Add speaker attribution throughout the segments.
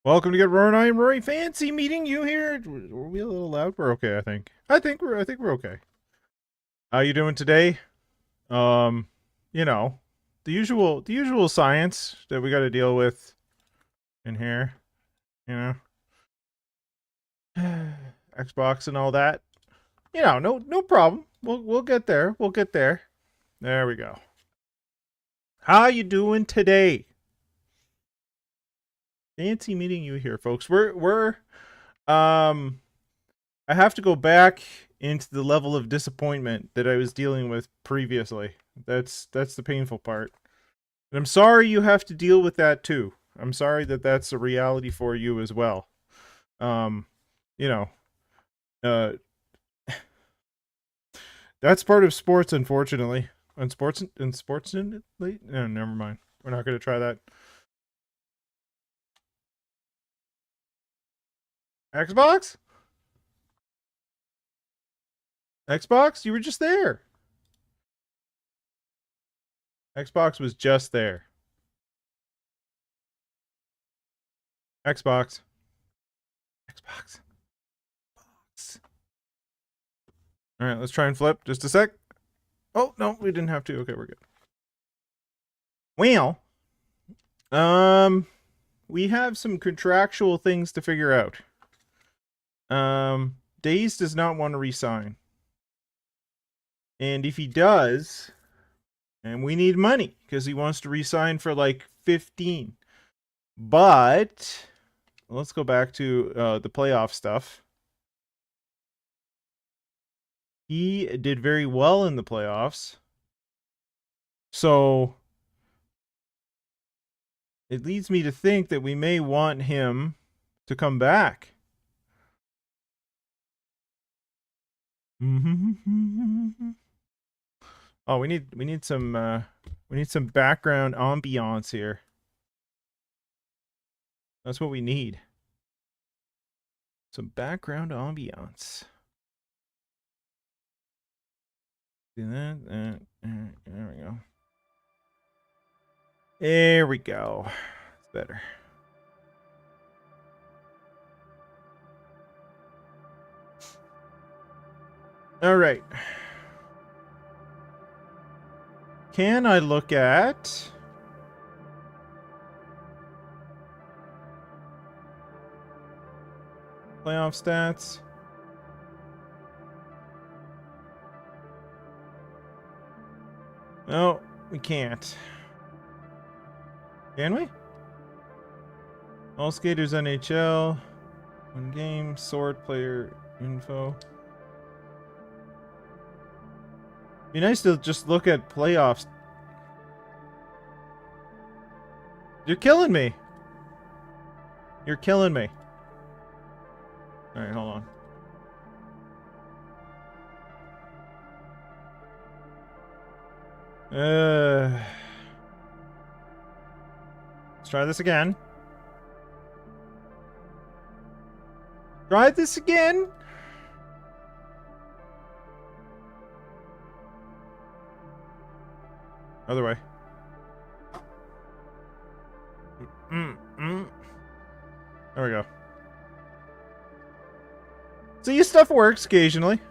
Speaker 1: Welcome to Get Rory. I am Rory. Fancy meeting you here. Were we a little loud? We're okay, I think. I think we're okay. How you doing today? Um, you know, the usual science that we got to deal with in here. You know, Xbox and all that. No problem. We'll get there. We'll get there. There we go. How you doing today? Fancy meeting you here, folks. Um I have to go back into the level of disappointment that I was dealing with previously. That's the painful part. And I'm sorry you have to deal with that too. I'm sorry that that's a reality for you as well. Um, you know, uh that's part of sports, unfortunately. Unfortunately, no, never mind. We're not going to try that. Xbox? Xbox? You were just there. Xbox was just there. Xbox. Xbox. Xbox. All right, let's try and flip. Just a sec. Oh, no, we didn't have to. Okay, we're good. Well, we have some contractual things to figure out. Days does not want to resign. And if he does, and we need money because he wants to resign for like 15. But let's go back to the playoff stuff. He did very well in the playoffs. So it leads me to think that we may want him to come back. Oh, we need some background ambiance here. That's what we need. Some background ambiance. Do that. There we go. There we go. It's better. All right. Can I look at playoff stats? No, we can't. Can we? All skaters NHL. One game. Sword player info. Be nice to just look at playoffs. You're killing me. You're killing me. Alright, hold on. Let's try this again. Try this again. Other way. There we go. See, stuff works occasionally.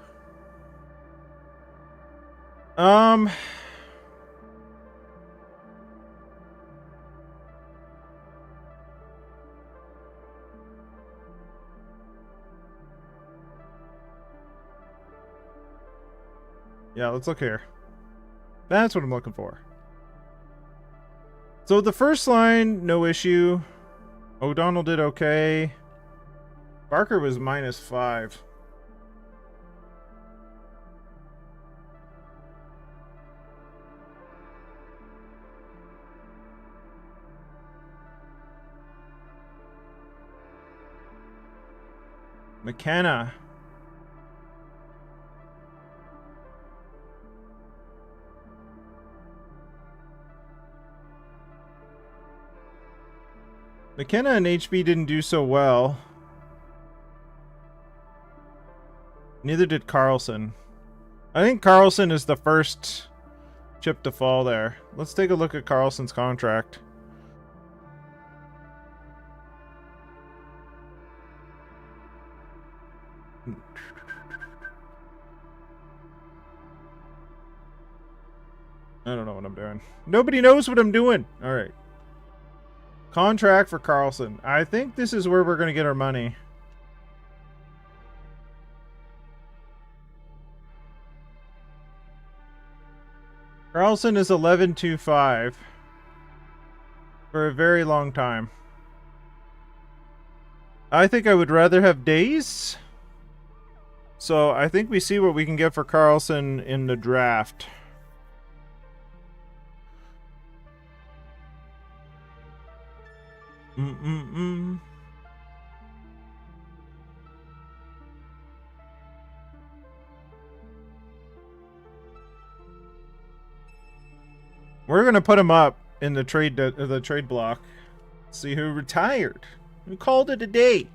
Speaker 1: Yeah, let's look here. That's what I'm looking for. So the first line, no issue. O'Donnell did okay. Barker was -5. McKenna. McKenna and HB didn't do so well. Neither did Carlson. I think Carlson is the first chip to fall there. Let's take a look at Carlson's contract. I don't know what I'm doing. Nobody knows what I'm doing. All right. Contract for Carlson. I think this is where we're going to get our money. Carlson is 11.25 for a very long time. I think I would rather have Days. So I think we see what we can get for Carlson in the draft. We're gonna put him up in the trade block. See who retired. Who called it a day?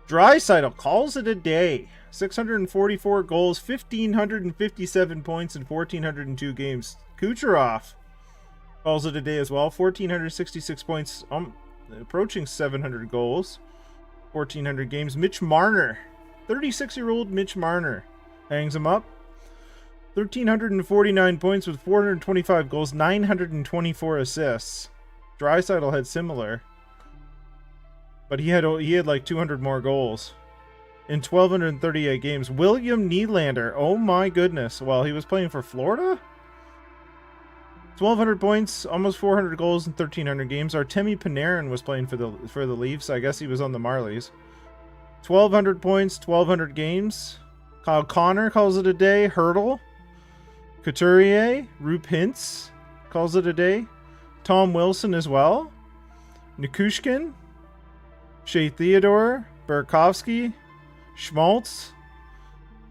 Speaker 1: Draisaitl calls it a day. 644 goals, 1,557 points in 1,402 games. Kucherov calls it a day as well. 1,466 points, approaching 700 goals. 1,400 games. Mitch Marner, 36-year-old Mitch Marner, hangs him up. 1,349 points with 425 goals, 924 assists. Draisaitl had similar, but he had like 200 more goals in 1,238 games. William Nylander, oh my goodness, well, he was playing for Florida. 1,200 points, almost 400 goals in 1,300 games. Artemi Panarin was playing for the Leafs. I guess he was on the Marlies. 1,200 points, 1,200 games. Kyle Connor calls it a day. Hurdle. Couturier, Rupe Hintz calls it a day. Tom Wilson as well. Nikushkin, Shea Theodore, Burakovsky, Schmaltz,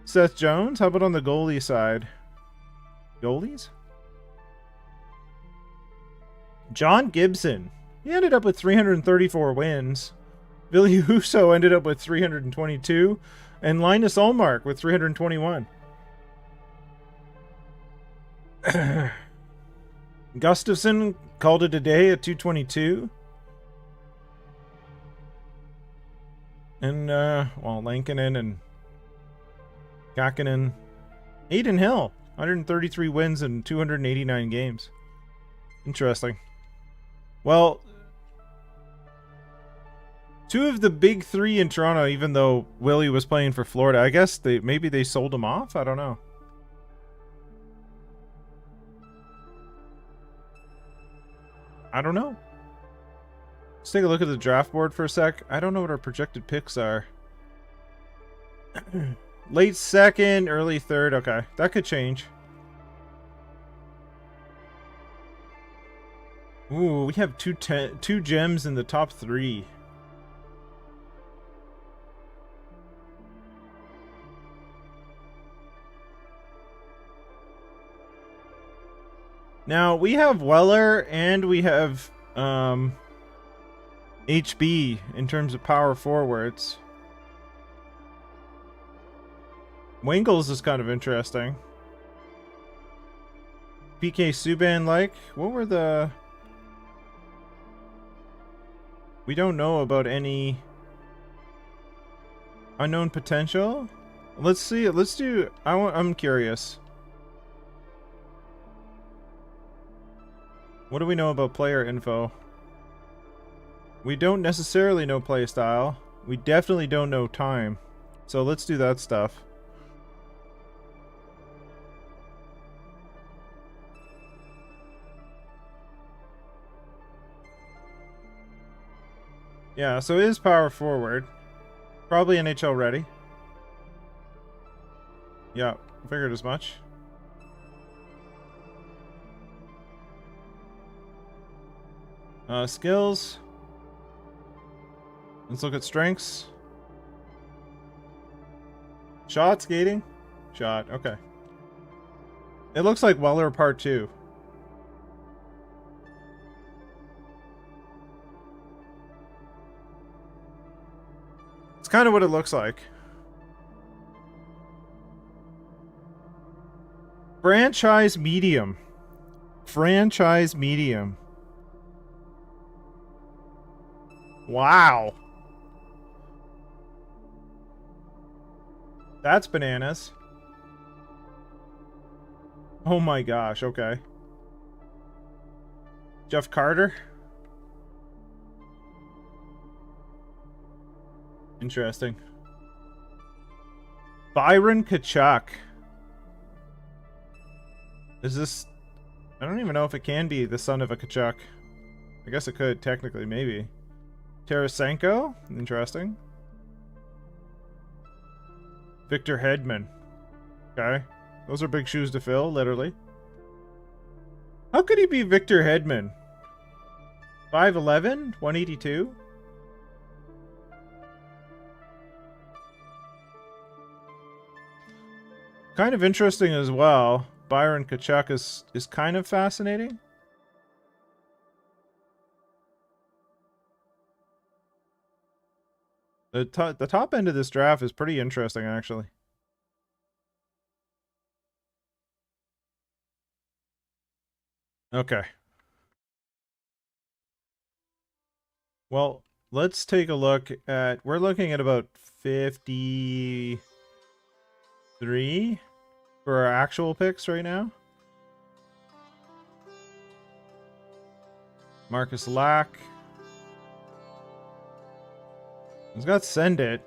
Speaker 1: Seth Jones. How about on the goalie side? Goalies? John Gibson. He ended up with 334 wins. Billy Husso ended up with 322. And Linus Ullmark with 321. Gustafson called it a day at 222. And, well, Lankinen and Kakinen. Aiden Hill, 133 wins in 289 games. Interesting. Well, two of the big three in Toronto, even though Willie was playing for Florida, I guess maybe they sold him off? I don't know. I don't know. Let's take a look at the draft board for a sec. I don't know what our projected picks are. Late second, early third. Okay, that could change. Ooh, we have two gems in the top three. Now, we have Weller and we have HB in terms of power forwards. Wingles is kind of interesting. PK Subban, like, what were the... We don't know about any unknown potential. Let's see. Let's do... I'm curious. What do we know about player info? We don't necessarily know play style. We definitely don't know time. So let's do that stuff. Yeah, so it is power forward. Probably NHL ready. Yeah, figured as much. Skills. Let's look at strengths. Shot, skating. Shot, okay. It looks like Weller Part 2. It's kind of what it looks like. Franchise medium. Franchise medium. Wow. That's bananas. Oh my gosh, okay. Jeff Carter? Interesting. Byron Kachuk. Is this... I don't even know if it can be the son of a Kachuk. I guess it could, technically, maybe. Tarasenko? Interesting. Victor Hedman. Okay. Those are big shoes to fill, literally. How could he be Victor Hedman? 5'11"? 182? Kind of interesting as well. Byron Kachuk is kind of fascinating. The top end of this draft is pretty interesting, actually. Okay. Well, let's take a look at... We're looking at about 53 for our actual picks right now. Marcus Lack. He's got Send It.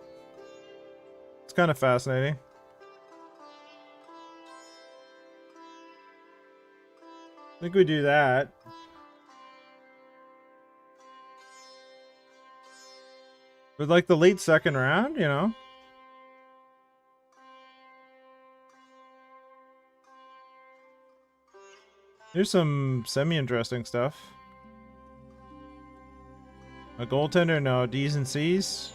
Speaker 1: It's kind of fascinating. I think we do that. With like the late second round, you know? Here's some semi-interesting stuff. A goaltender? No. D's and C's?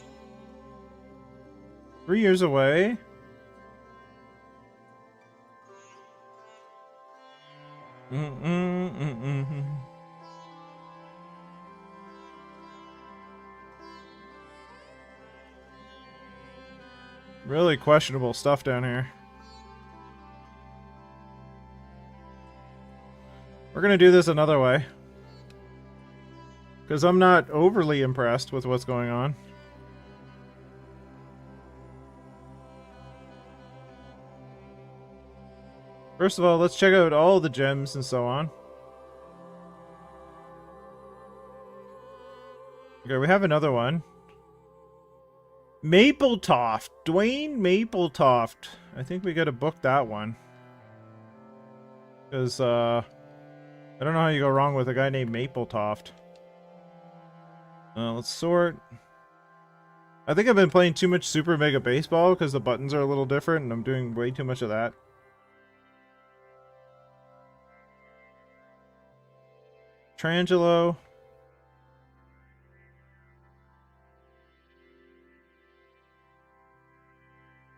Speaker 1: 3 years away. Really questionable stuff down here. We're gonna do this another way. Because I'm not overly impressed with what's going on. First of all, let's check out all the gems and so on. Okay, we have another one. Mapletoft. Dwayne Mapletoft. I think we gotta book that one. Because, I don't know how you go wrong with a guy named Mapletoft. Let's sort. I think I've been playing too much Super Mega Baseball because the buttons are a little different and I'm doing way too much of that. Trangelo.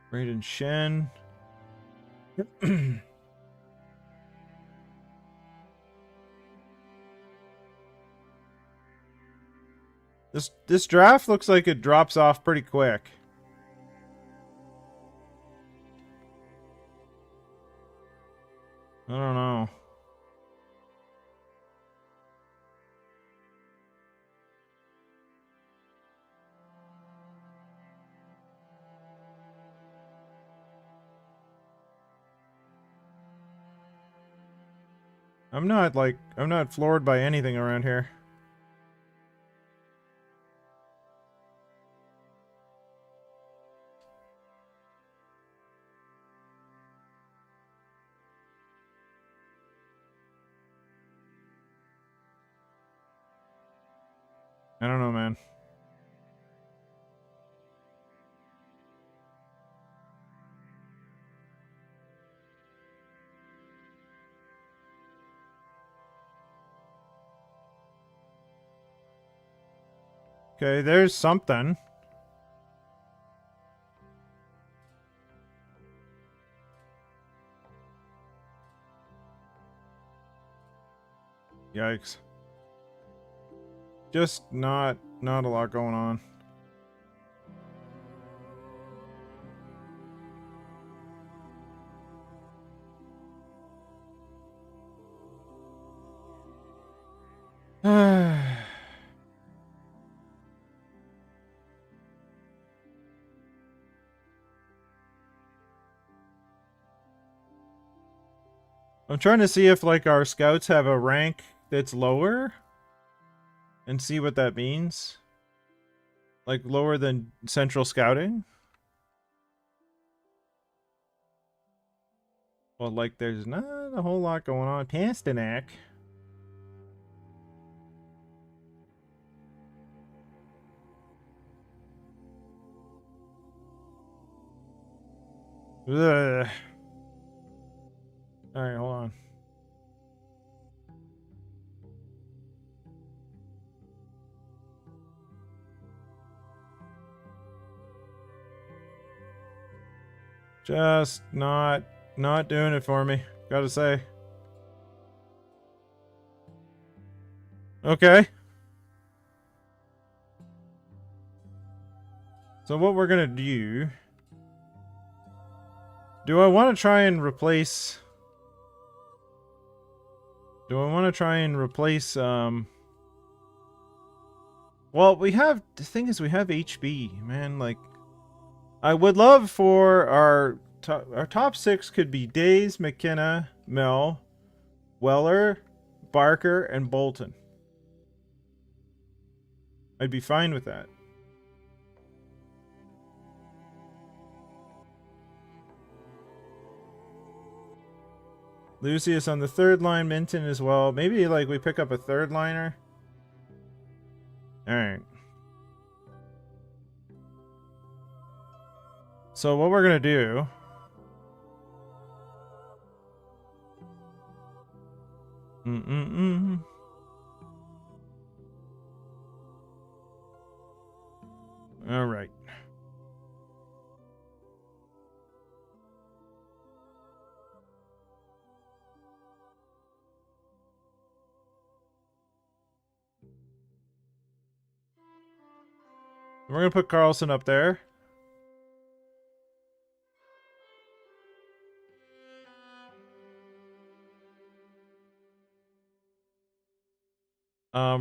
Speaker 1: Braden Shen. This draft looks like it drops off pretty quick. I don't know. I'm not floored by anything around here. I don't know, man. Okay, there's something. Yikes. Just not a lot going on. I'm trying to see if like our scouts have a rank that's lower and see what that means. Like lower than central scouting. Well, like there's not a whole lot going on. Pasternak. Ugh. Alright, hold on. Just not doing it for me, gotta say. Okay. So what we're gonna do... Do I want to try and replace... Well, we have... The thing is, we have HB, man, like... I would love for our top 6 could be Days, McKenna, Mel, Weller, Barker, and Bolton. I'd be fine with that. Lucius on the third line, Minton as well. Maybe like we pick up a third liner. Alright. So what we're gonna do... Alright. We're gonna put Carlson up there.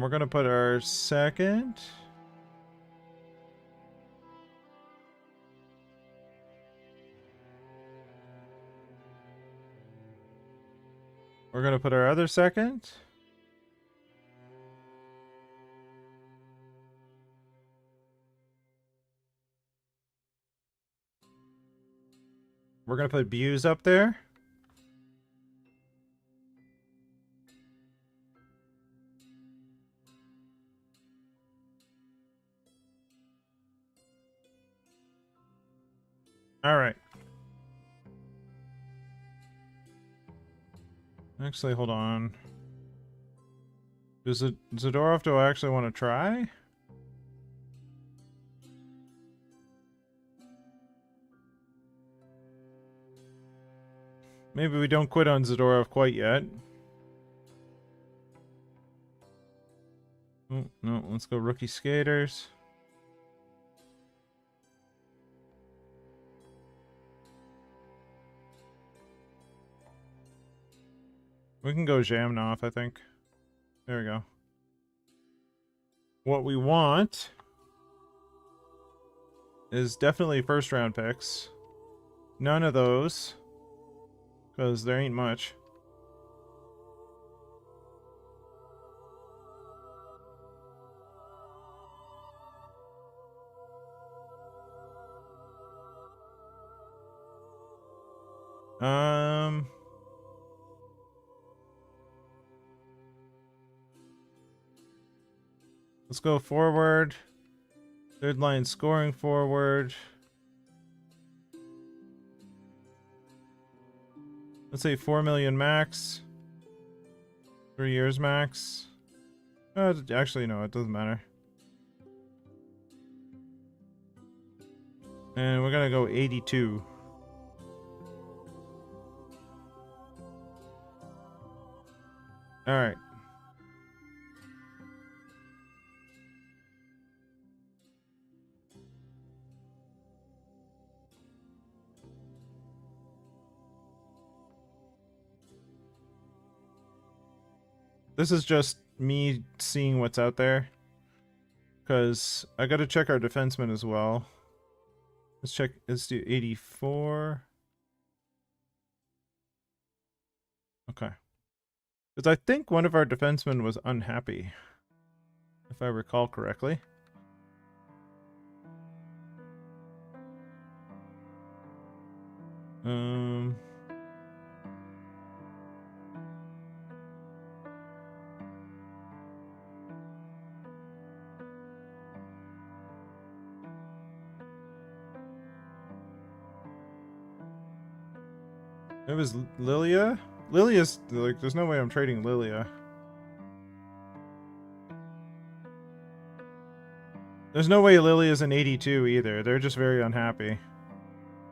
Speaker 1: We're gonna put our second. We're gonna put our other second. We're gonna put Buse up there. Alright. Actually, hold on. Does Zadorov, do I actually want to try? Maybe we don't quit on Zadorov quite yet. Oh, no, let's go rookie skaters. We can go Zhamnov, I think. There we go. What we want is definitely first round picks. None of those, because there ain't much. Let's go forward. Third line scoring forward. Let's say 4 million max. 3 years max. Actually, no, it doesn't matter. And we're gonna go 82. Alright. This is just me seeing what's out there. Because I gotta check our defenseman as well. Let's do 84. Okay. Because I think one of our defensemen was unhappy, if I recall correctly. It was Lilia? Lilia's, like, there's no way I'm trading Lilia. There's no way Lilia's an 82 either. They're just very unhappy.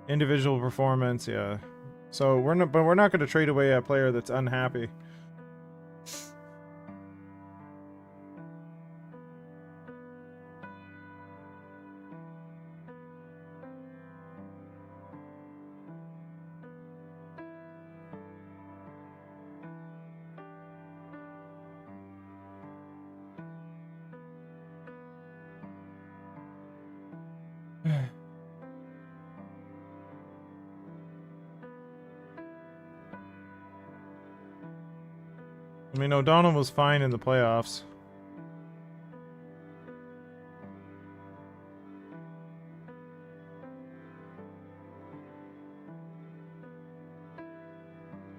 Speaker 1: Individual performance, yeah. So we're not going to trade away a player that's unhappy. I mean, O'Donnell was fine in the playoffs.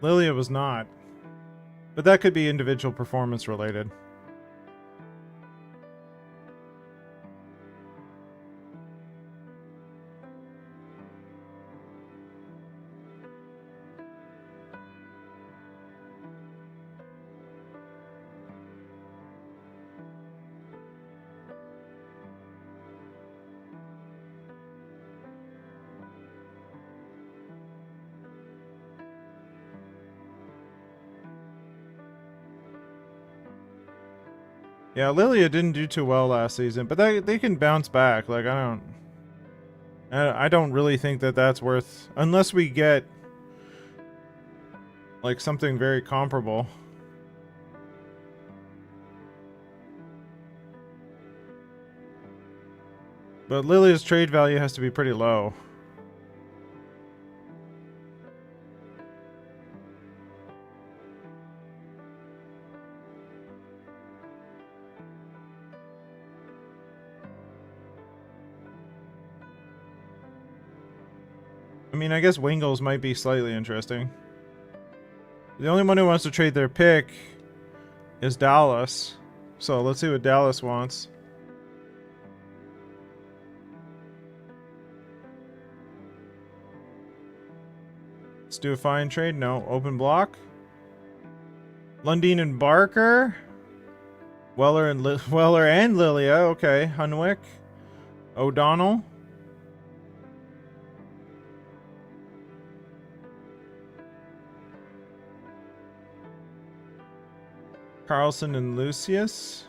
Speaker 1: Lilia was not. But that could be individual performance related. Yeah, Lilia didn't do too well last season, but they can bounce back. Like, I don't really think that that's worth, unless we get like something very comparable. But Lilia's trade value has to be pretty low. I mean, I guess Wingles might be slightly interesting. The only one who wants to trade their pick is Dallas. So let's see what Dallas wants. Let's do a fine trade. No. Open block. Lundin and Barker. Weller and Lilia. Okay. Hunwick. O'Donnell. Carlson and Lucius.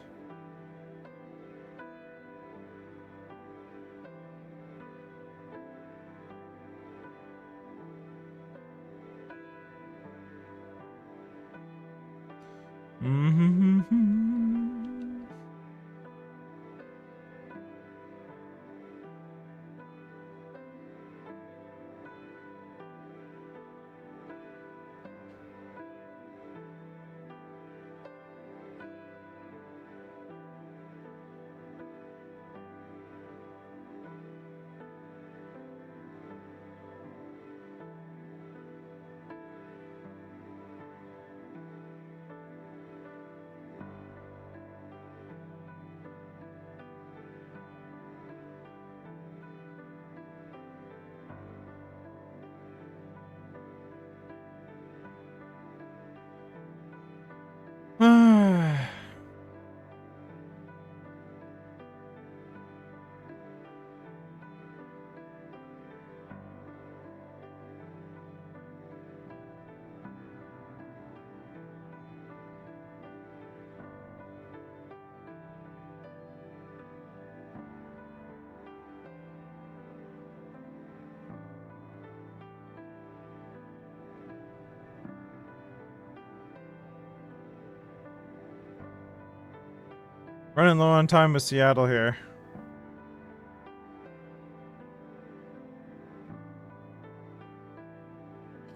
Speaker 1: Running low on time with Seattle here.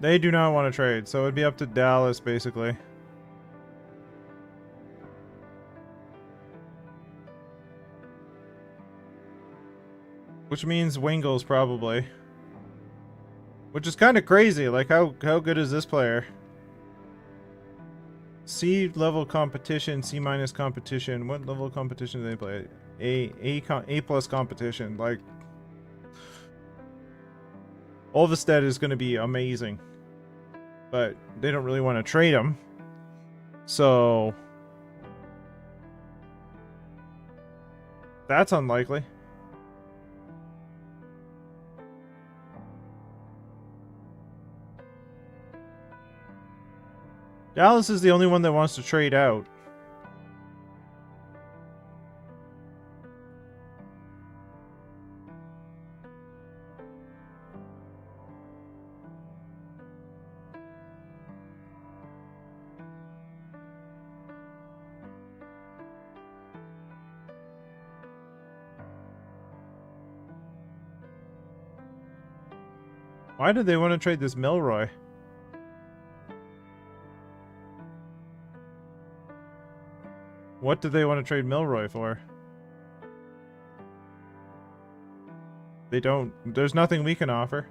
Speaker 1: They do not want to trade, so it'd be up to Dallas, basically. Which means Wingles, probably. Which is kind of crazy. Like, how good is this player? C level competition, C minus competition. What level of competition do they play? A plus competition. Like, Olvestead is going to be amazing. But they don't really want to trade him. So that's unlikely. Dallas is the only one that wants to trade out. Why did they want to trade this Milroy? What do they want to trade Milroy for? They don't. There's nothing we can offer.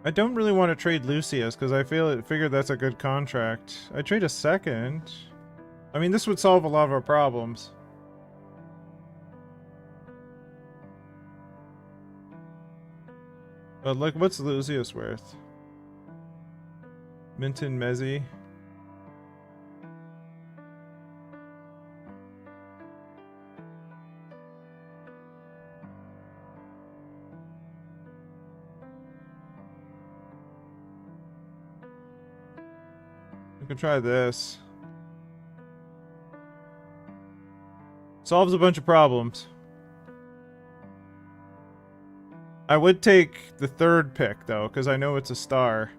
Speaker 1: I don't really want to trade Lucius because I figured that's a good contract. I trade a second. I mean, this would solve a lot of our problems. But like, what's Lucius worth? Minton Mezzi. We can try this. Solves a bunch of problems. I would take the third pick, though, because I know it's a star.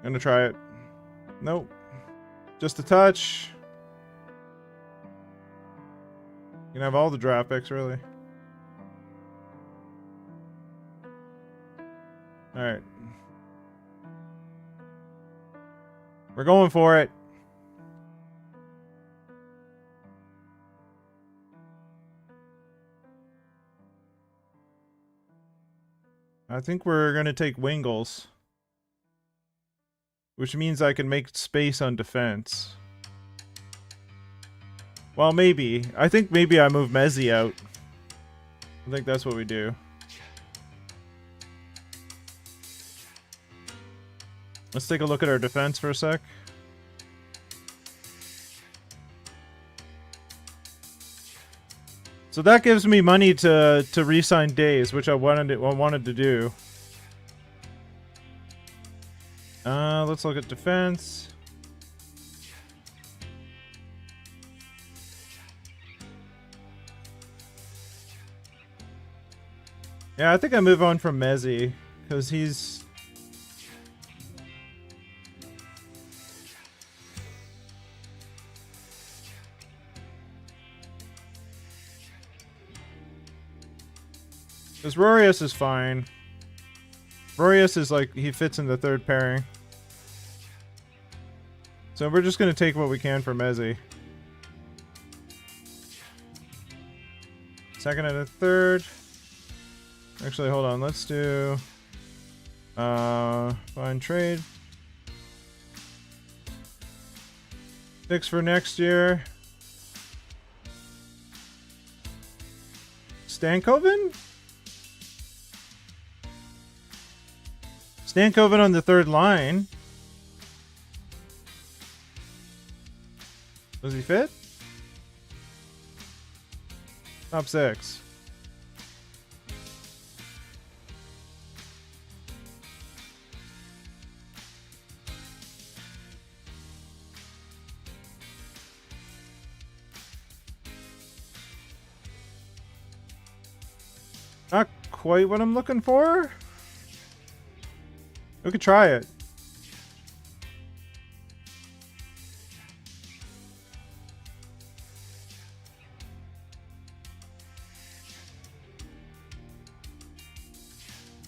Speaker 1: Gonna try it. Nope. Just a touch. You can have all the draft picks, really. Alright. We're going for it. I think we're going to take Wingles. Which means I can make space on defense. Well, maybe. I think maybe I move Mezzi out. I think that's what we do. Let's take a look at our defense for a sec. So that gives me money to re-sign Days, which I wanted to do. Let's look at defense. Yeah, I think I move on from Mezzi because he's. Because Rorius is fine. Rorius is like, he fits in the third pairing. So we're just going to take what we can for Mezzi. Second and a third. Actually, hold on. Let's do... find trade. Picks for next year. Stankoven? Stankoven on the third line. Does he fit? Top 6. Not quite what I'm looking for. We could try it.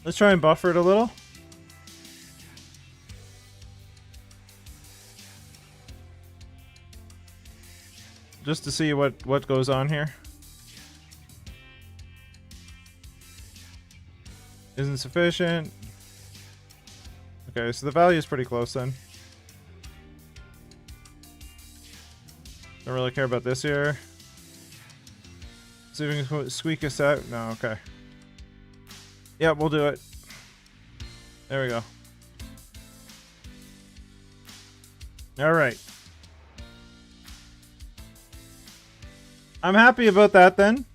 Speaker 1: Let's try and buffer it a little. Just to see what goes on here. Isn't sufficient. Okay, so the value is pretty close then. Don't really care about this here. See if we can squeak us out. No, okay. Yeah, we'll do it. There we go. All right. I'm happy about that then.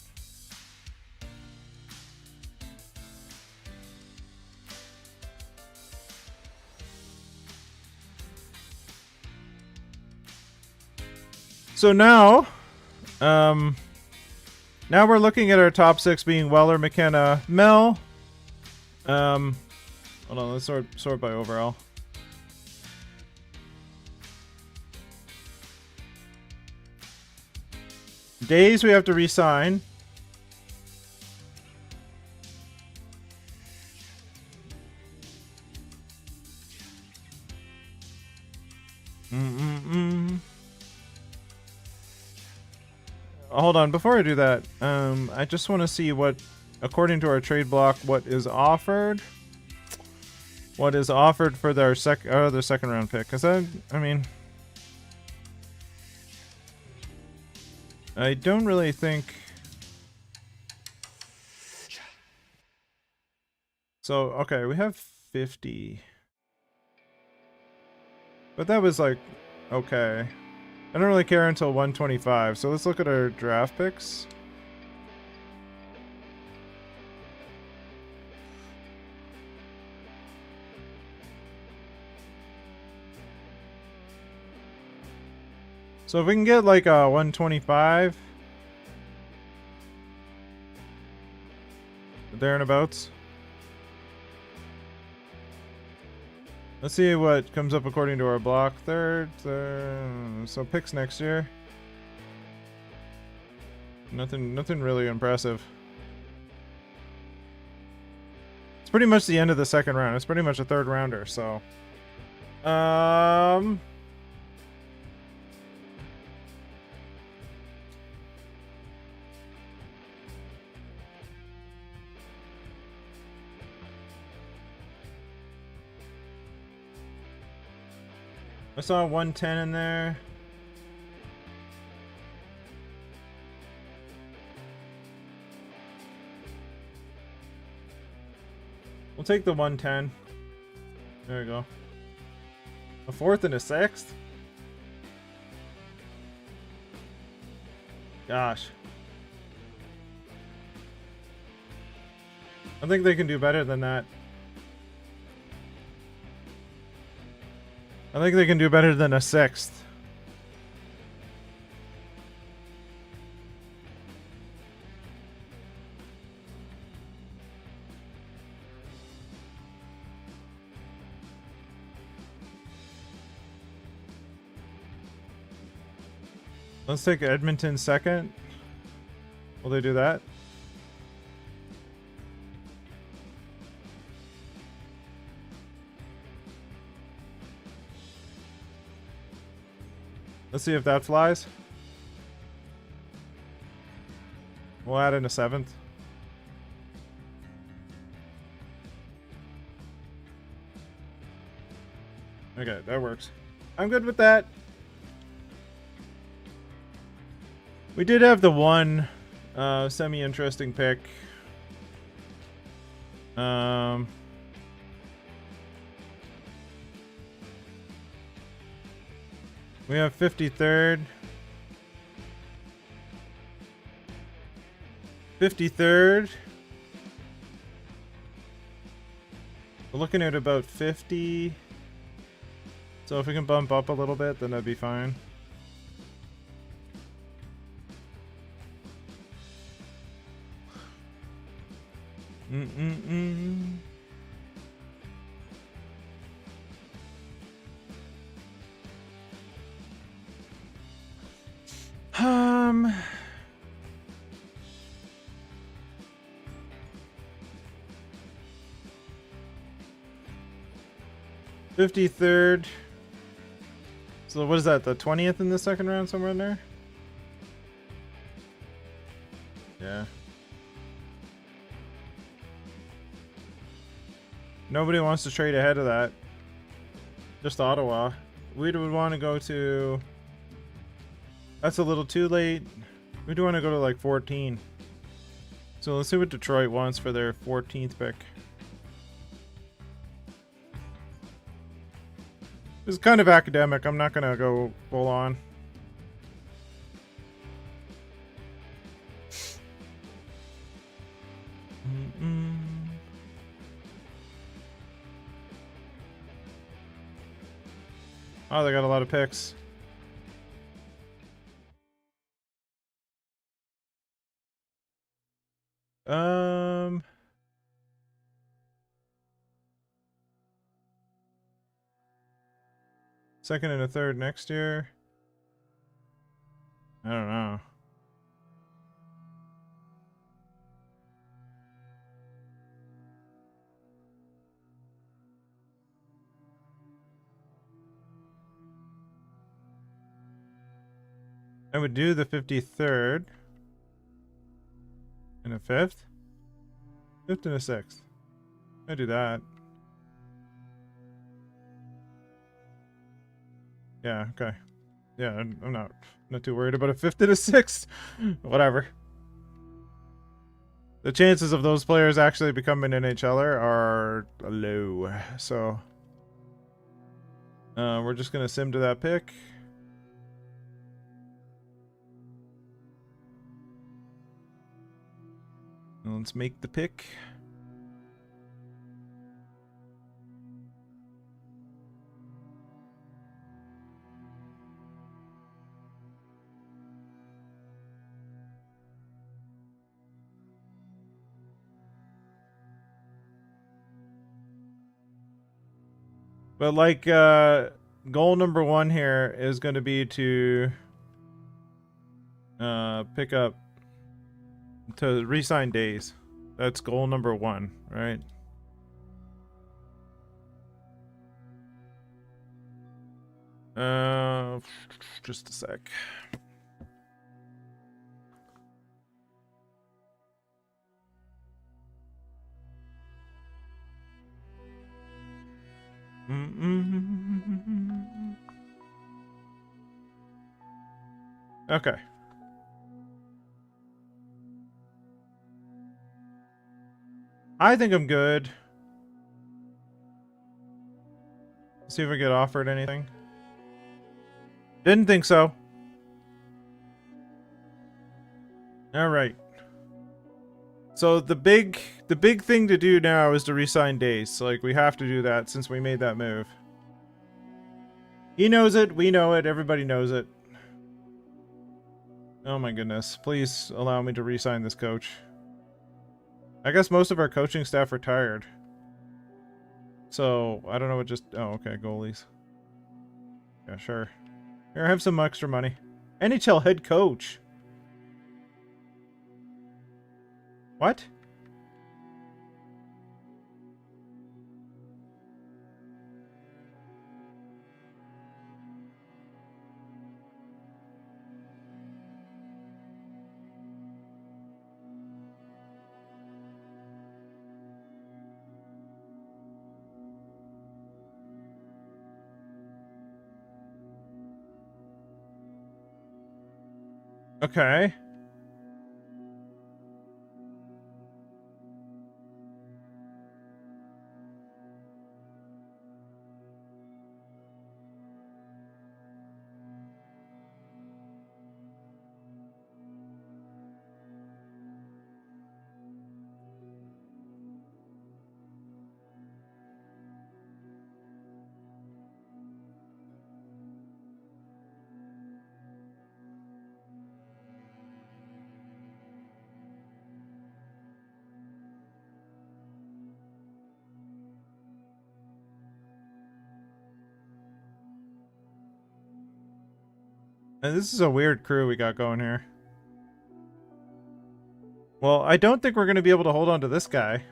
Speaker 1: So now we're looking at our top 6 being Weller, McKenna, Mel. Hold on, let's sort by overall. Days we have to re-sign. Hold on, before I do that, I just want to see what, according to our trade block, what is offered. What is offered for their other second round pick? Because I mean, I don't really think. So okay, we have 50, but that was like okay. I don't really care until 125. So let's look at our draft picks. So if we can get like a 125 there and abouts. Let's see what comes up according to our block. Third, so picks next year. Nothing really impressive. It's pretty much the end of the second round. It's pretty much a third rounder, so. I saw 110 in there. We'll take the 110. There we go. A 4th and a 6th? Gosh. I think they can do better than that. I think they can do better than a 6th. Let's take Edmonton second. Will they do that? Let's see if that flies. We'll add in a 7th. Okay, that works. I'm good with that. We did have the one semi-interesting pick. We have 53rd. 53rd. We're looking at about 50. So if we can bump up a little bit, then that'd be fine. Mm-mm-mm. Um... 53rd. So what is that, the 20th in the second round, somewhere in there? Yeah. Nobody wants to trade ahead of that. Just Ottawa. We would want to go to... That's a little too late. We do want to go to like 14. So let's see what Detroit wants for their 14th pick. This is kind of academic. I'm not going to go full on. Oh, they got a lot of picks. Second and a third next year. I don't know. I would do the 53rd. And a 5th? 5th and a 6th. I do that. Yeah, okay. Yeah, I'm not too worried about a 5th and a 6th. Whatever. The chances of those players actually becoming NHLer are low. So we're just gonna sim to that pick. And let's make the pick. But like goal number 1 here is going to be to pick up to re-sign Days. That's goal number 1, right? Just a sec. Okay. I think I'm good. See if I get offered anything. Didn't think so. All right. So the big thing to do now is to re-sign Days. Like, we have to do that since we made that move. He knows it. We know it. Everybody knows it. Oh my goodness. Please allow me to re-sign this coach. I guess most of our coaching staff retired. So, I don't know what just... Oh, okay. Goalies. Yeah, sure. Here, have some extra money. NHL head coach. What? Okay. And this is a weird crew we got going here. Well, I don't think we're going to be able to hold on to this guy.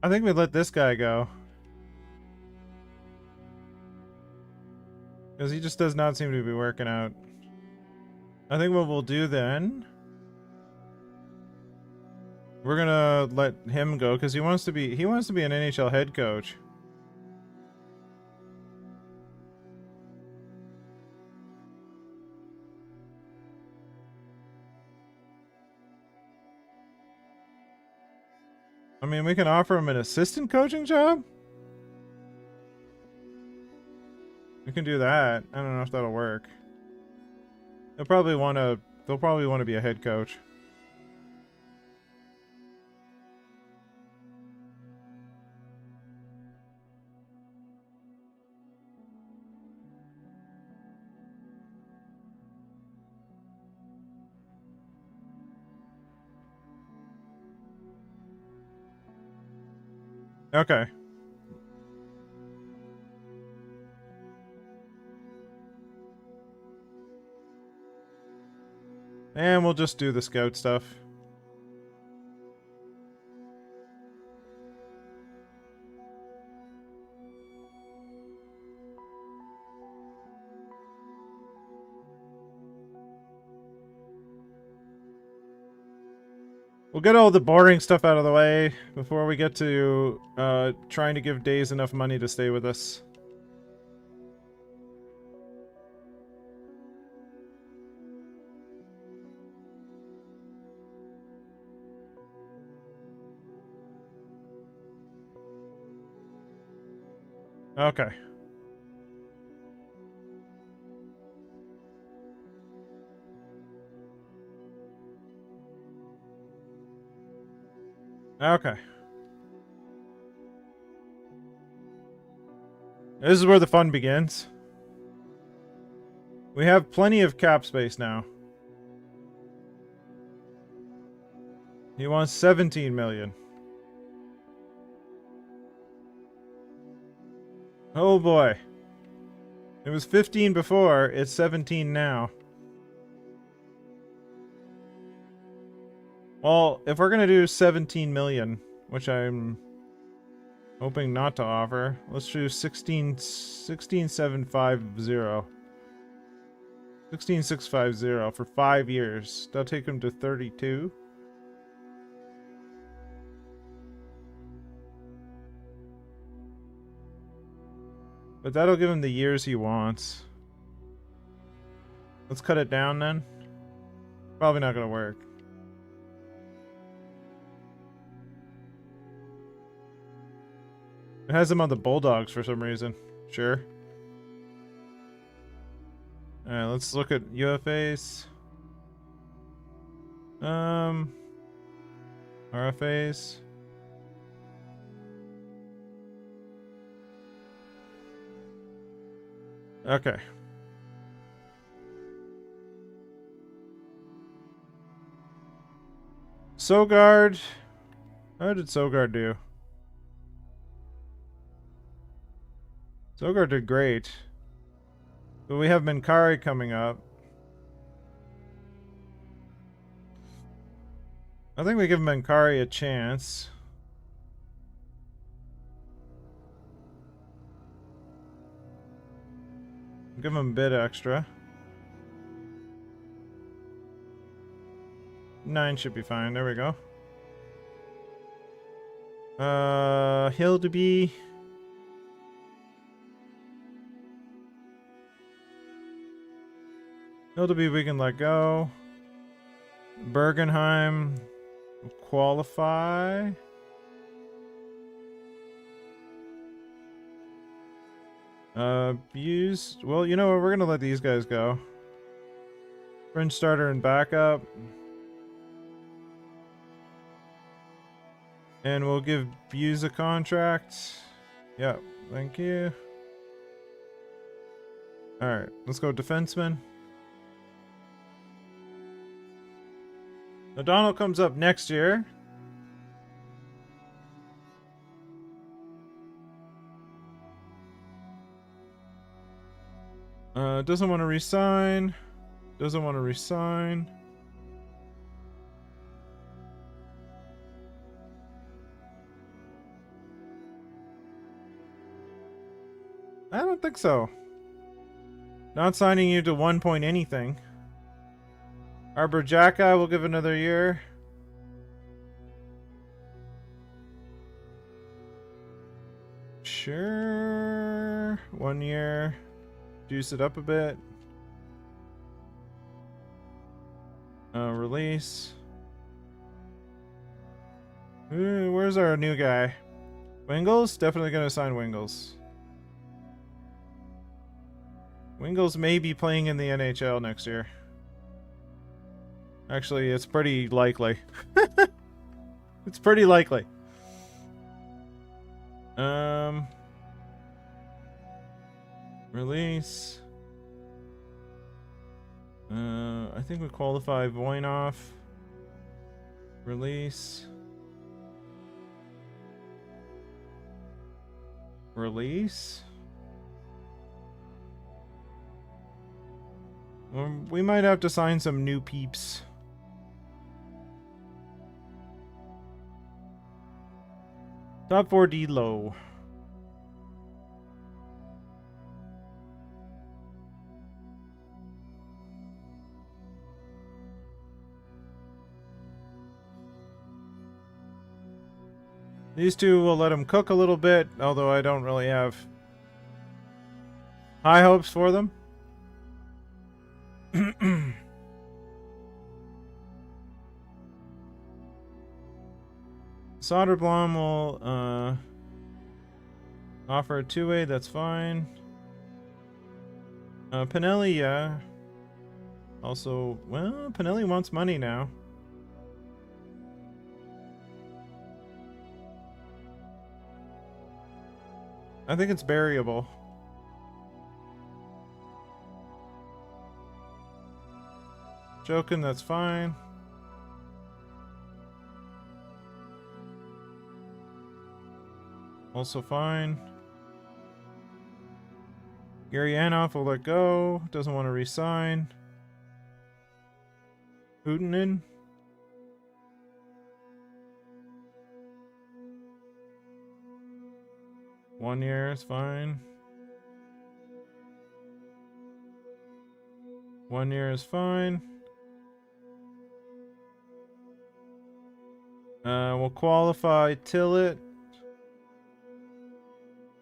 Speaker 1: I think we let this guy go. Because he just does not seem to be working out. I think what we'll do then... We're gonna let him go because he wants to be an NHL head coach. I mean, we can offer him an assistant coaching job? We can do that. I don't know if that'll work. They'll probably want to be a head coach. Okay. And we'll just do the scout stuff. We'll get all the boring stuff out of the way before we get to trying to give Days enough money to stay with us. Okay. Okay. This is where the fun begins. We have plenty of cap space now. He wants 17 million. Oh boy. It was 15 before, it's 17 now. Well, if we're gonna do 17 million, which I'm hoping not to offer, let's do 16,750. 16,650 for 5 years. That'll take him to 32. But that'll give him the years he wants. Let's cut it down then. Probably not gonna work. It has him on the Bulldogs for some reason. Sure. Alright, let's look at UFAs. RFAs. Okay. Sogard. How did Sogard do? Sogard did great. But we have Minkari coming up. I think we give Minkari a chance. Give him a bit extra. 9 should be fine. There we go. Hildeby. Hildeby we can let go. Bergenheim will qualify. Used. Well, you know what? We're gonna let these guys go. Fringe starter and backup. And we'll give Buse a contract. Yep, thank you. Alright, let's go defenseman. O'Donnell comes up next year. Doesn't want to resign. Doesn't want to resign. I don't think so. Not signing you to 1 point anything. Arbor Jacka will give another year. Sure. 1 year. Juice it up a bit. Release. Ooh, where's our new guy? Wingles? Definitely gonna sign Wingles. Wingles may be playing in the NHL next year. Actually, it's pretty likely. It's pretty likely. Release. I think we qualify Voinov. Release. Release. We might have to sign some new peeps. Top 4D low. These two will let them cook a little bit, although I don't really have high hopes for them. Soderblom will offer a two-way, that's fine. Pinelli, yeah. Also, well, Pinelli wants money now. I think it's variable. Joking, that's fine. Also fine. Gary Anoff will let go. Doesn't want to resign. Hootinen. One year is fine. 1 year is fine. We'll qualify Tillett.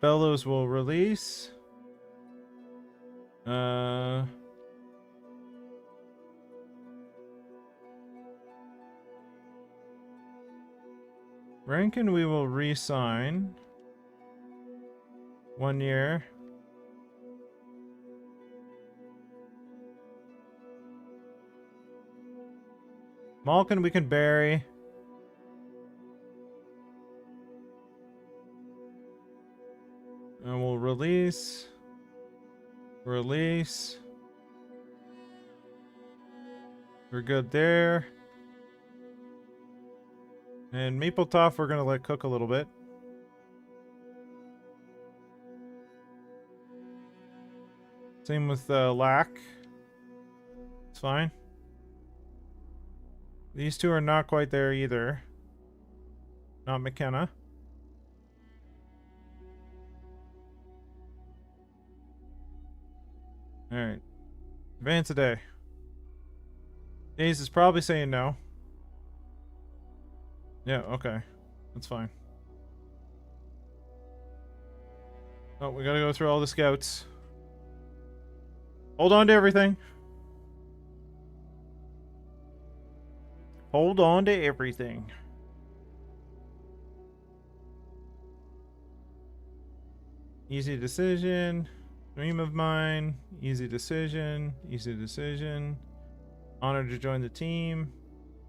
Speaker 1: Bellows will release. Rankin we will re-sign. 1 year. Malkin we can bury. And we'll release. Release. We're good there. And Mapletoft we're gonna let cook a little bit. Same with Lack. It's fine. These two are not quite there either. Not McKenna. Alright. Advance a day. Days is probably saying no. Yeah, okay. That's fine. Oh, we gotta go through all the scouts. Hold on to everything. Hold on to everything. Easy decision. Dream of mine. Easy decision. Easy decision. Honored to join the team.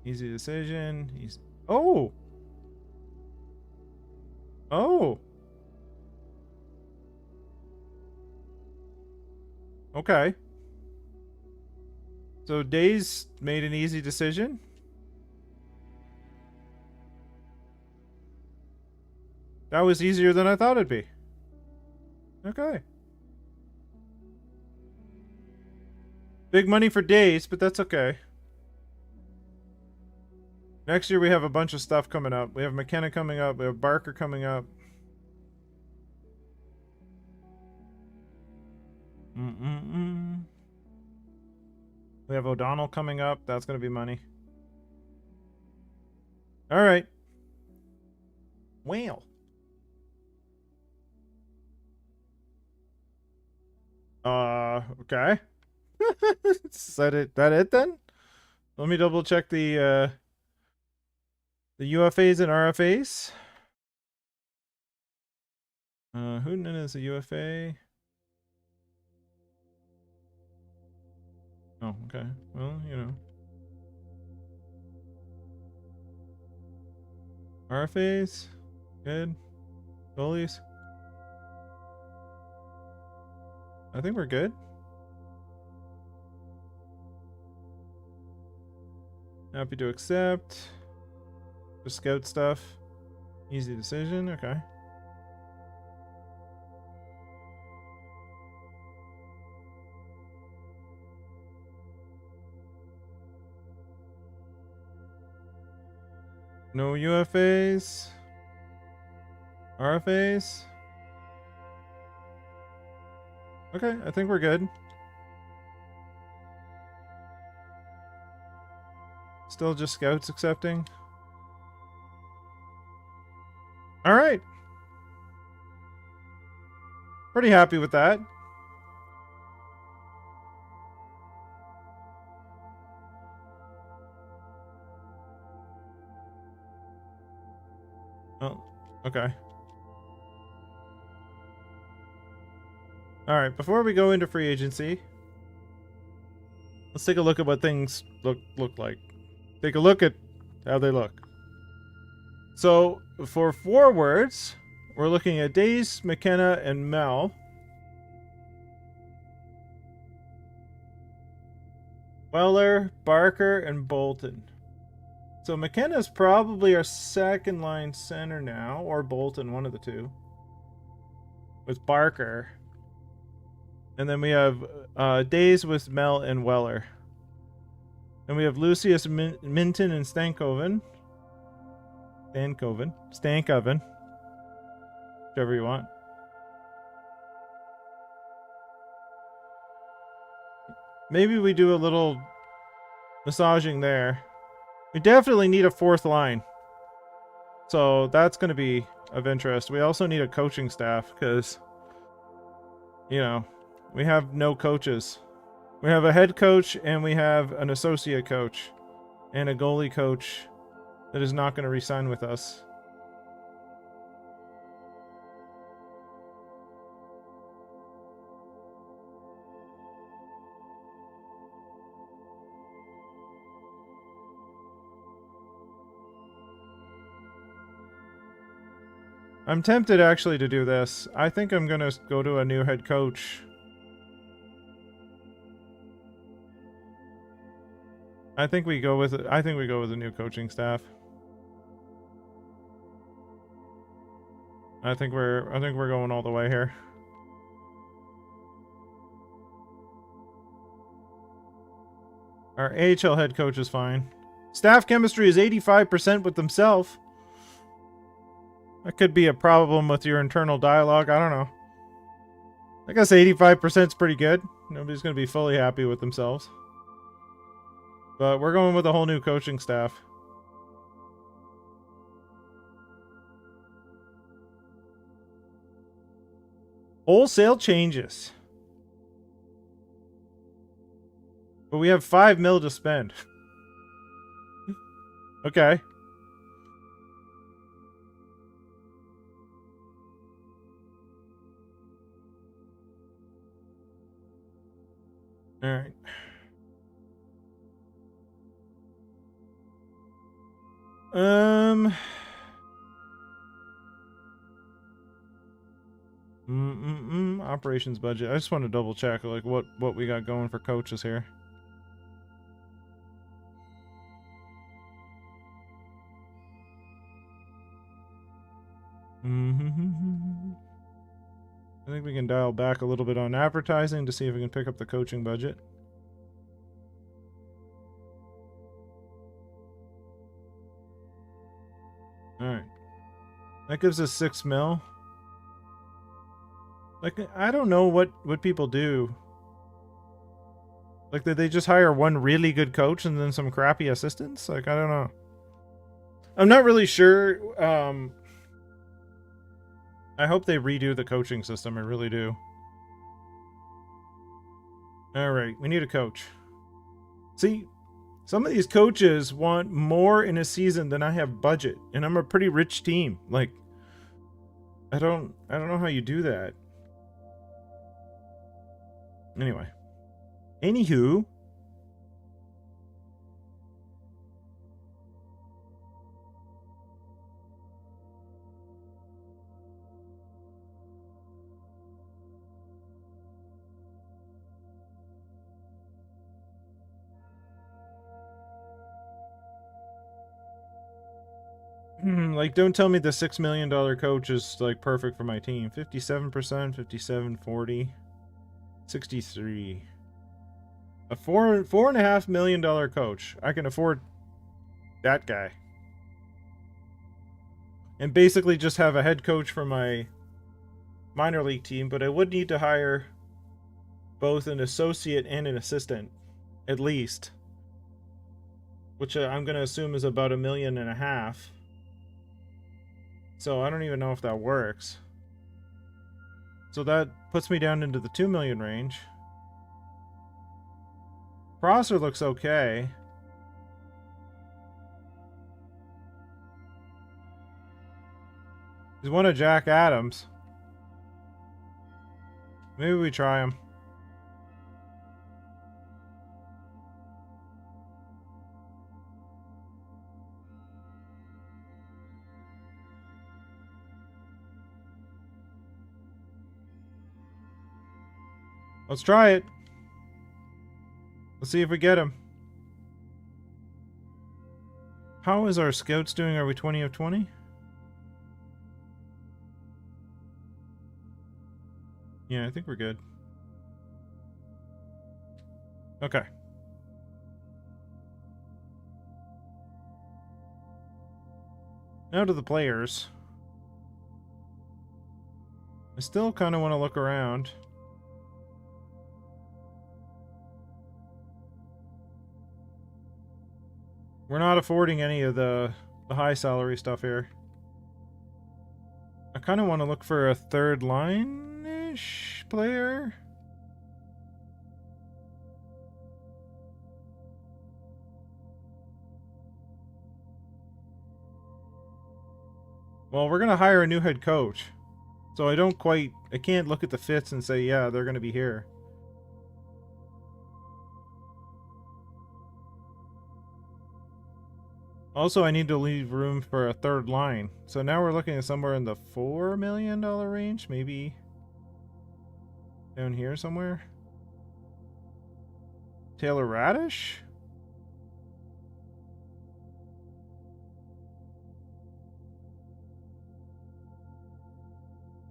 Speaker 1: Easy decision. Easy. Oh! Oh! Okay. So Days made an easy decision. That was easier than I thought it'd be. Okay. Big money for Days, but that's okay. Next year we have a bunch of stuff coming up. We have McKenna coming up. We have Barker coming up. We have O'Donnell coming up. That's going to be money. All right. Well. Okay. Is that it then? Let me double check the UFAs and RFAs. Hooten is a UFA. Oh, okay. Well, you know. RFAs. Good. Goalies. I think we're good. Happy to accept. The scout stuff. Easy decision. Okay. No UFAs. RFAs. Okay, I think we're good. Still just scouts accepting. All right. Pretty happy with that. Oh, okay. All right, before we go into free agency, let's take a look at what things look like. Take a look at how they look. So, for forwards, we're looking at Days, McKenna, and Mel. Weller, Barker, and Bolton. So McKenna's probably our second line center now, or Bolton, one of the two. With Barker. And then we have Days with Mel and Weller. Then we have Lucius Minton and Stankoven. Whichever you want. Maybe we do a little massaging there. We definitely need a fourth line. So that's going to be of interest. We also need a coaching staff because, you know, we have no coaches. We have a head coach and we have an associate coach and a goalie coach that is not going to re-sign with us. I'm tempted actually to do this. I think I'm going to go to a new head coach. I think we go with a new coaching staff. I think we're going all the way here. Our AHL head coach is fine. Staff chemistry is 85% with themselves. That could be a problem with your internal dialogue. I don't know. I guess 85% is pretty good. Nobody's going to be fully happy with themselves. But we're going with a whole new coaching staff. Wholesale changes. But we have $5 million to spend. Okay. All right. Operations budget. I just want to double check like what we got going for coaches here. I think we can dial back a little bit on advertising to see if we can pick up the coaching budget. Alright. That gives us 6 mil. Like, I don't know what people do. Like, did they just hire one really good coach and then some crappy assistants? Like, I don't know. I'm not really sure. I hope they redo the coaching system. I really do. Alright, we need a coach. See, some of these coaches want more in a season than I have budget, and I'm a pretty rich team. Like, I don't know how you do that. Anyway. Anywho. Like, don't tell me the $6 million coach is, like, perfect for my team. 57%, 57, 40, 63. A $4.5 million coach. I can afford that guy. And basically just have a head coach for my minor league team, but I would need to hire both an associate and an assistant, at least. Which I'm going to assume is about $1.5 million. So I don't even know if that works. So that puts me down into the 2 million range. Prosser looks okay. He's one of Jack Adams. Maybe we try him. Let's try it. Let's see if we get him. How is our scouts doing? Are we 20 of 20? Yeah, I think we're good. Okay. Now to the players. I still kind of want to look around. We're not affording any of the high salary stuff here. I kind of want to look for a third line-ish player. Well, we're going to hire a new head coach. So I can't look at the fits and say, yeah, they're going to be here. Also, I need to leave room for a third line. So now we're looking at somewhere in the $4 million range, maybe down here somewhere. Taylor Radish?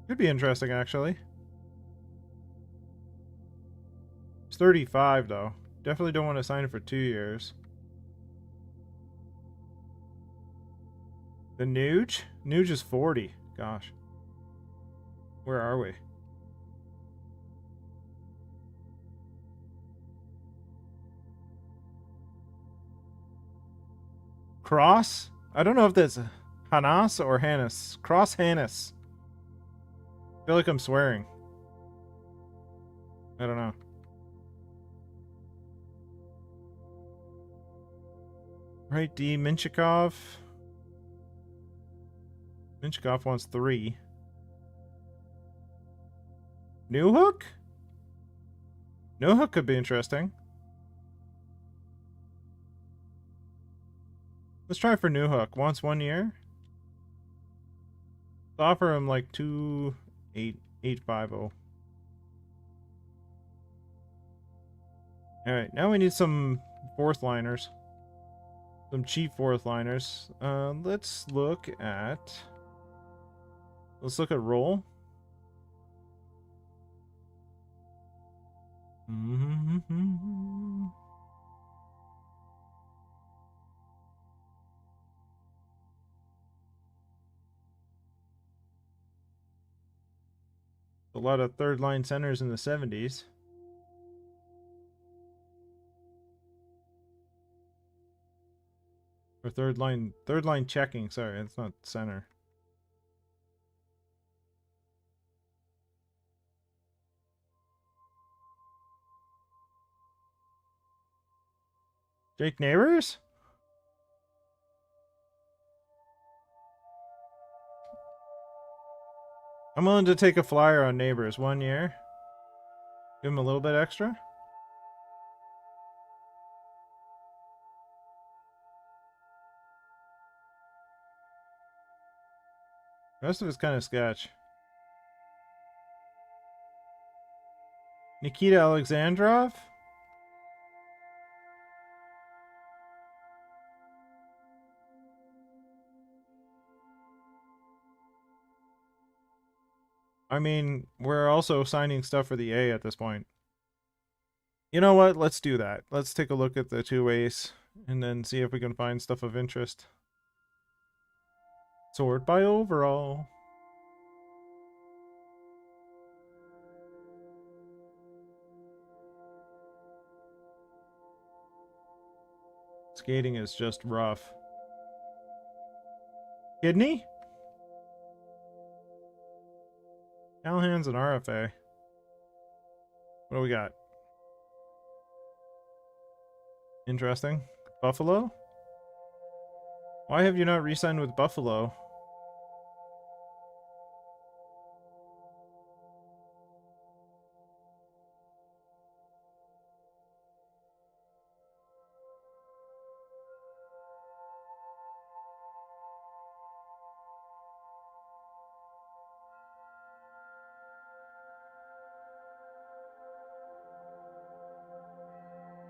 Speaker 1: Could be interesting, actually. It's 35, though. Definitely don't want to sign it for 2 years. The Nuge? Nuge is 40. Gosh. Where are we? Cross? I don't know if that's Hanas or Hannes. Cross Hannes. I feel like I'm swearing. I don't know. Right, D. Minchikov. Minchikov wants 3. Newhook? Newhook could be interesting. Let's try for Newhook. Wants 1 year. Let's offer him like 2,850. Alright, now we need some fourth liners. Some cheap fourth liners. Let's look at roll. A lot of third line centers in the 70s. Or third line checking, sorry, it's not center. Jake Neighbors? I'm willing to take a flyer on Neighbors. 1 year. Give him a little bit extra. The rest of it's kind of sketch. Nikita Alexandrov? I mean, we're also signing stuff for the A at this point. You know what? Let's do that. Let's take a look at the 2As and then see if we can find stuff of interest. Sort by overall. Skating is just rough. Kidney? Callahan's an RFA. What do we got? Interesting. Buffalo? Why have you not re-signed with Buffalo?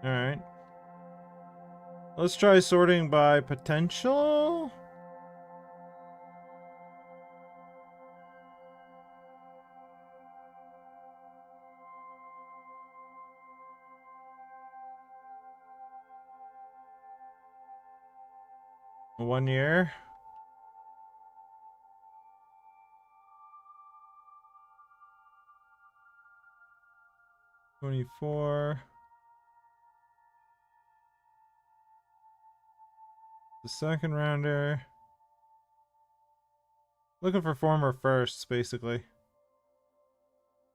Speaker 1: Alright. Let's try sorting by potential. One year. $24. The second rounder. Looking for former firsts, basically.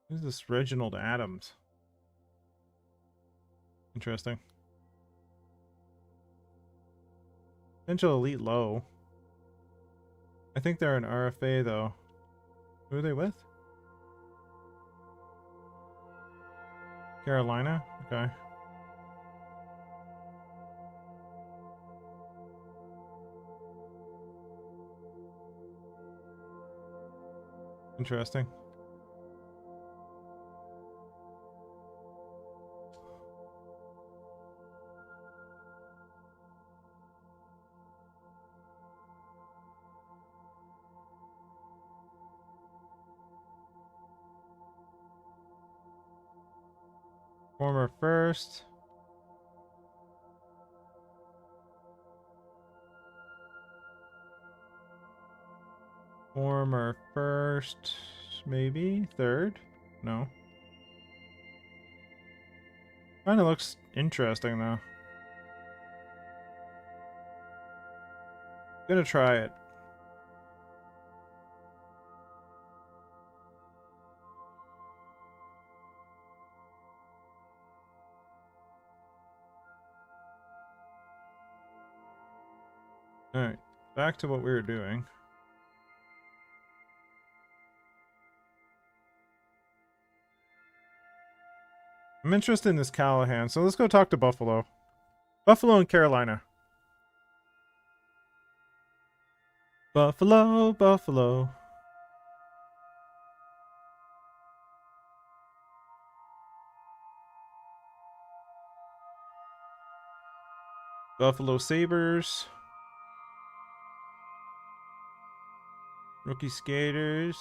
Speaker 1: Who's this Reginald Adams? Interesting. Potential elite low. I think they're an RFA though. Who are they with? Carolina? Okay. Interesting. Former first. Former first, maybe? Third? No. Kinda looks interesting though. Gonna try it. Alright, back to what we were doing. I'm interested in this Callahan, so let's go talk to Buffalo. Buffalo and Carolina. Buffalo, Buffalo. Buffalo Sabres. Rookie skaters.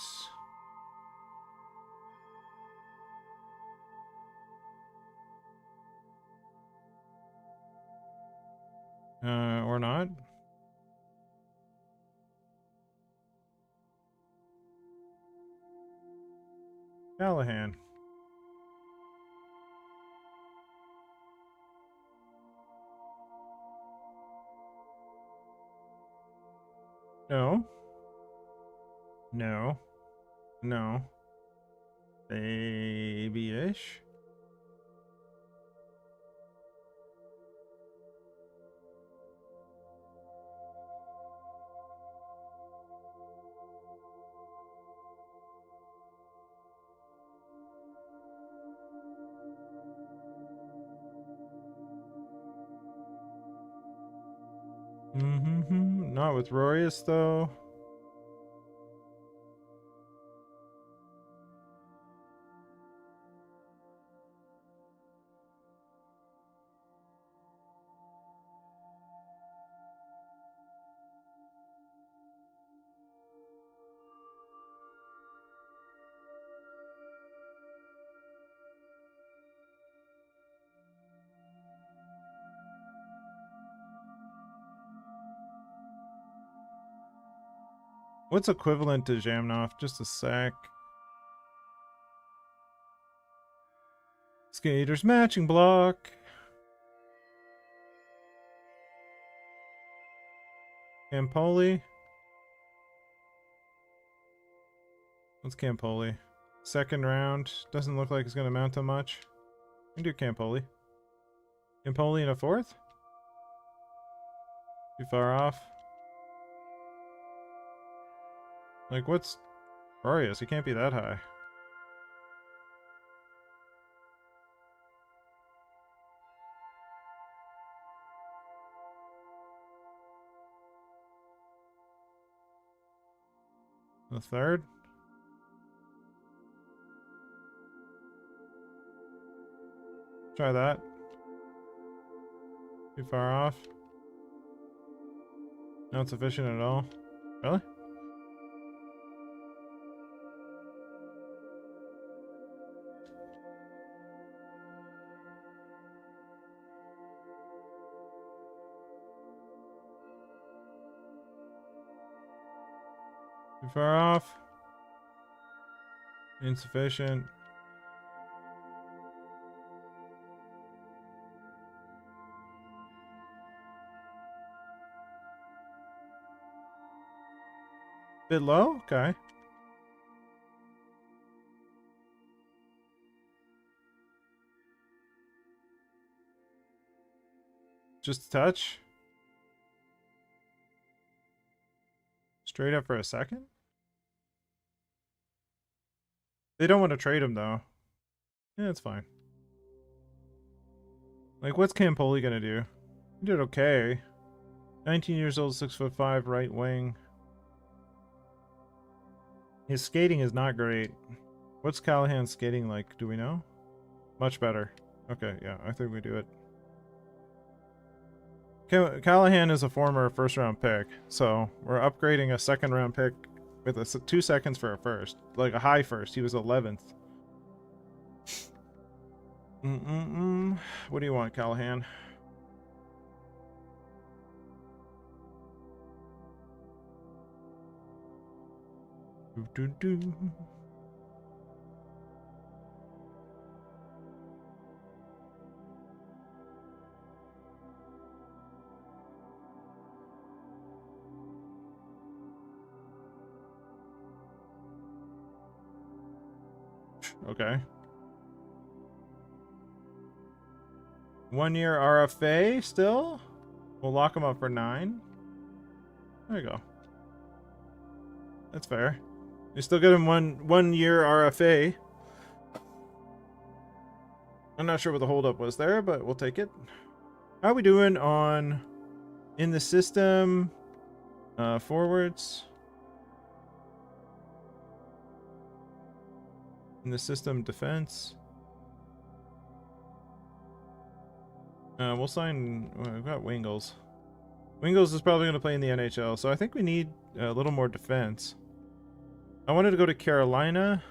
Speaker 1: Or not. Callahan. No. No. No. Maybe-ish. Not with Rorius, though. What's equivalent to Jamnov? Just a sec. Skaters matching block. Campoli. What's Campoli? Second round. Doesn't look like it's going to amount to much. We can do Campoli. Campoli in a fourth? Too far off. Like, what's Rorius? He can't be that high. The third? Try that. Too far off. Not sufficient at all. Really? Too far off. Insufficient. Bit low? Okay. Just a touch. Straight up for a second? They don't want to trade him, though. Yeah, it's fine. Like, what's Campoli gonna do? He did okay. 19 years old, 6'5", right wing. His skating is not great. What's Callahan's skating like? Do we know? Much better. Okay, yeah, I think we do it. Callahan is a former first-round pick, so we're upgrading a second-round pick with a 2 seconds for a first. Like a high first. He was 11th. What do you want, Callahan? Do. Okay. 1 year RFA still? We'll lock him up for 9. There you go. That's fair. You still get him one year RFA. I'm not sure what the holdup was there, but we'll take it. How are we doing on in the system forwards? In the system defense. We'll sign. We've got Wingles. Wingles is probably going to play in the NHL, so I think we need a little more defense. I wanted to go to Carolina.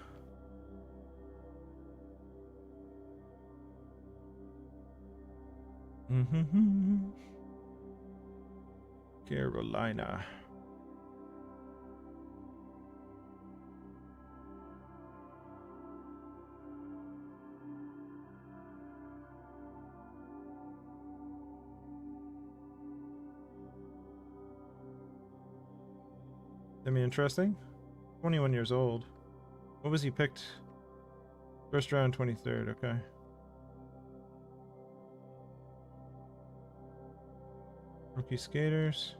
Speaker 1: Carolina. Semi-interesting. 21 years old. What was he picked? First round, 23rd. Okay. Rookie skaters.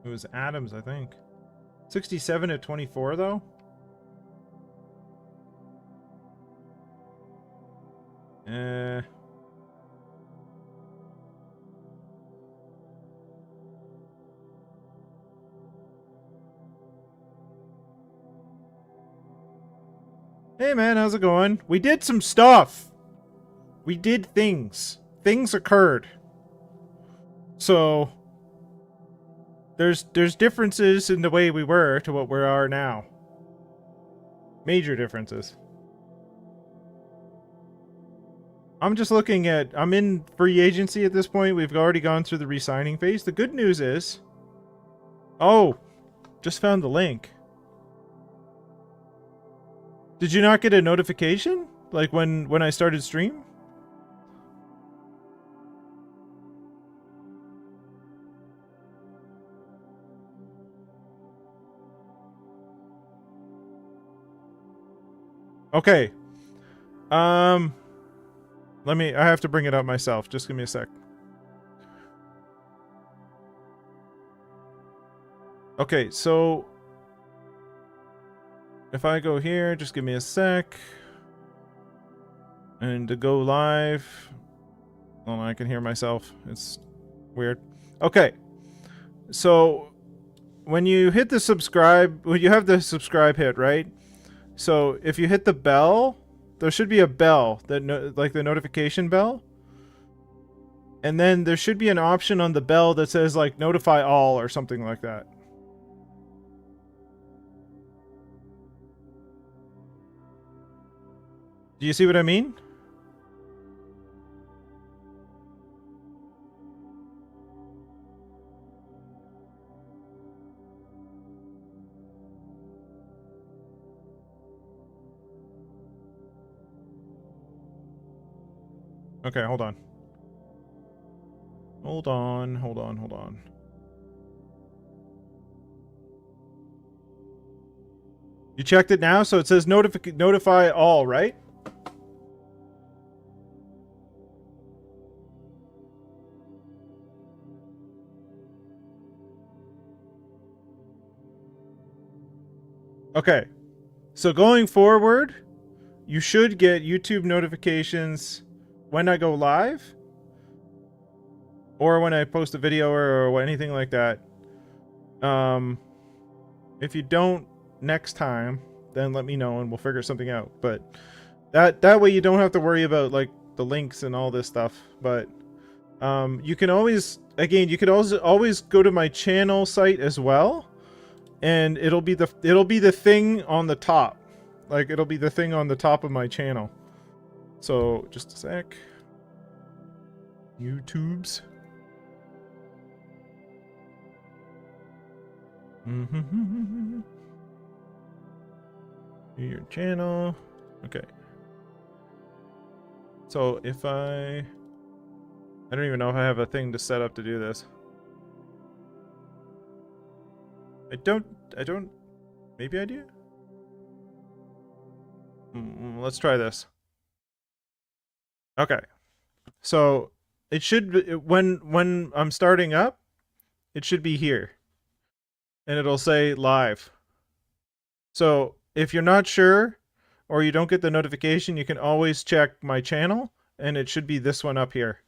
Speaker 1: It was Adams, I think. 67 at 24, though. Hey man, how's it going? We did some stuff. We did things. Things occurred. So there's differences in the way we were to what we are now. Major differences. I'm just looking at, I'm in free agency at this point. We've already gone through the re-signing phase. The good news is, oh, just found the link. Did you not get a notification? Like when I started stream? Okay. I have to bring it up myself. Just give me a sec. Okay, so if I go here, just give me a sec. And to go live. Oh, I can hear myself. It's weird. Okay. So when you hit the subscribe, when you have the subscribe hit, right? So if you hit the bell, there should be a bell, that like the notification bell. And then there should be an option on the bell that says like notify all or something like that. Do you see what I mean? Okay, hold on. Hold on. You checked it now? So it says notify all, right? Okay. So going forward, you should get YouTube notifications when I go live. Or when I post a video or anything like that. If you don't next time, then let me know and we'll figure something out. But that way you don't have to worry about like the links and all this stuff. But you can always, again, you could also always go to my channel site as well, and it'll be the thing on the top. Like it'll be the thing on the top of my channel. So just a sec. YouTube's. Your channel. Okay. So if I don't even know if I have a thing to set up to do this. I don't, maybe I do? Let's try this. Okay. So It should be, when I'm starting up, it should be here. And it'll say live. So if you're not sure or you don't get the notification, you can always check my channel and it should be this one up here.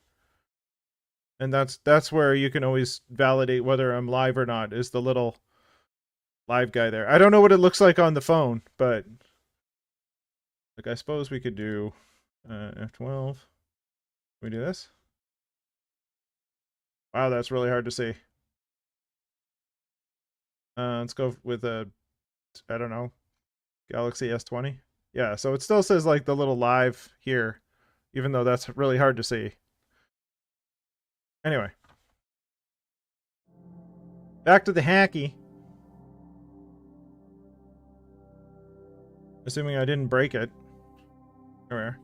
Speaker 1: And that's where you can always validate whether I'm live or not, is the little live guy there. I don't know what it looks like on the phone, but like I suppose we could do F12. Can we do this? Wow, that's really hard to see. Let's go with a, I don't know, Galaxy S20. Yeah, so it still says like the little live here, even though that's really hard to see. Anyway. Back to the hacky. Assuming I didn't break it. There we are.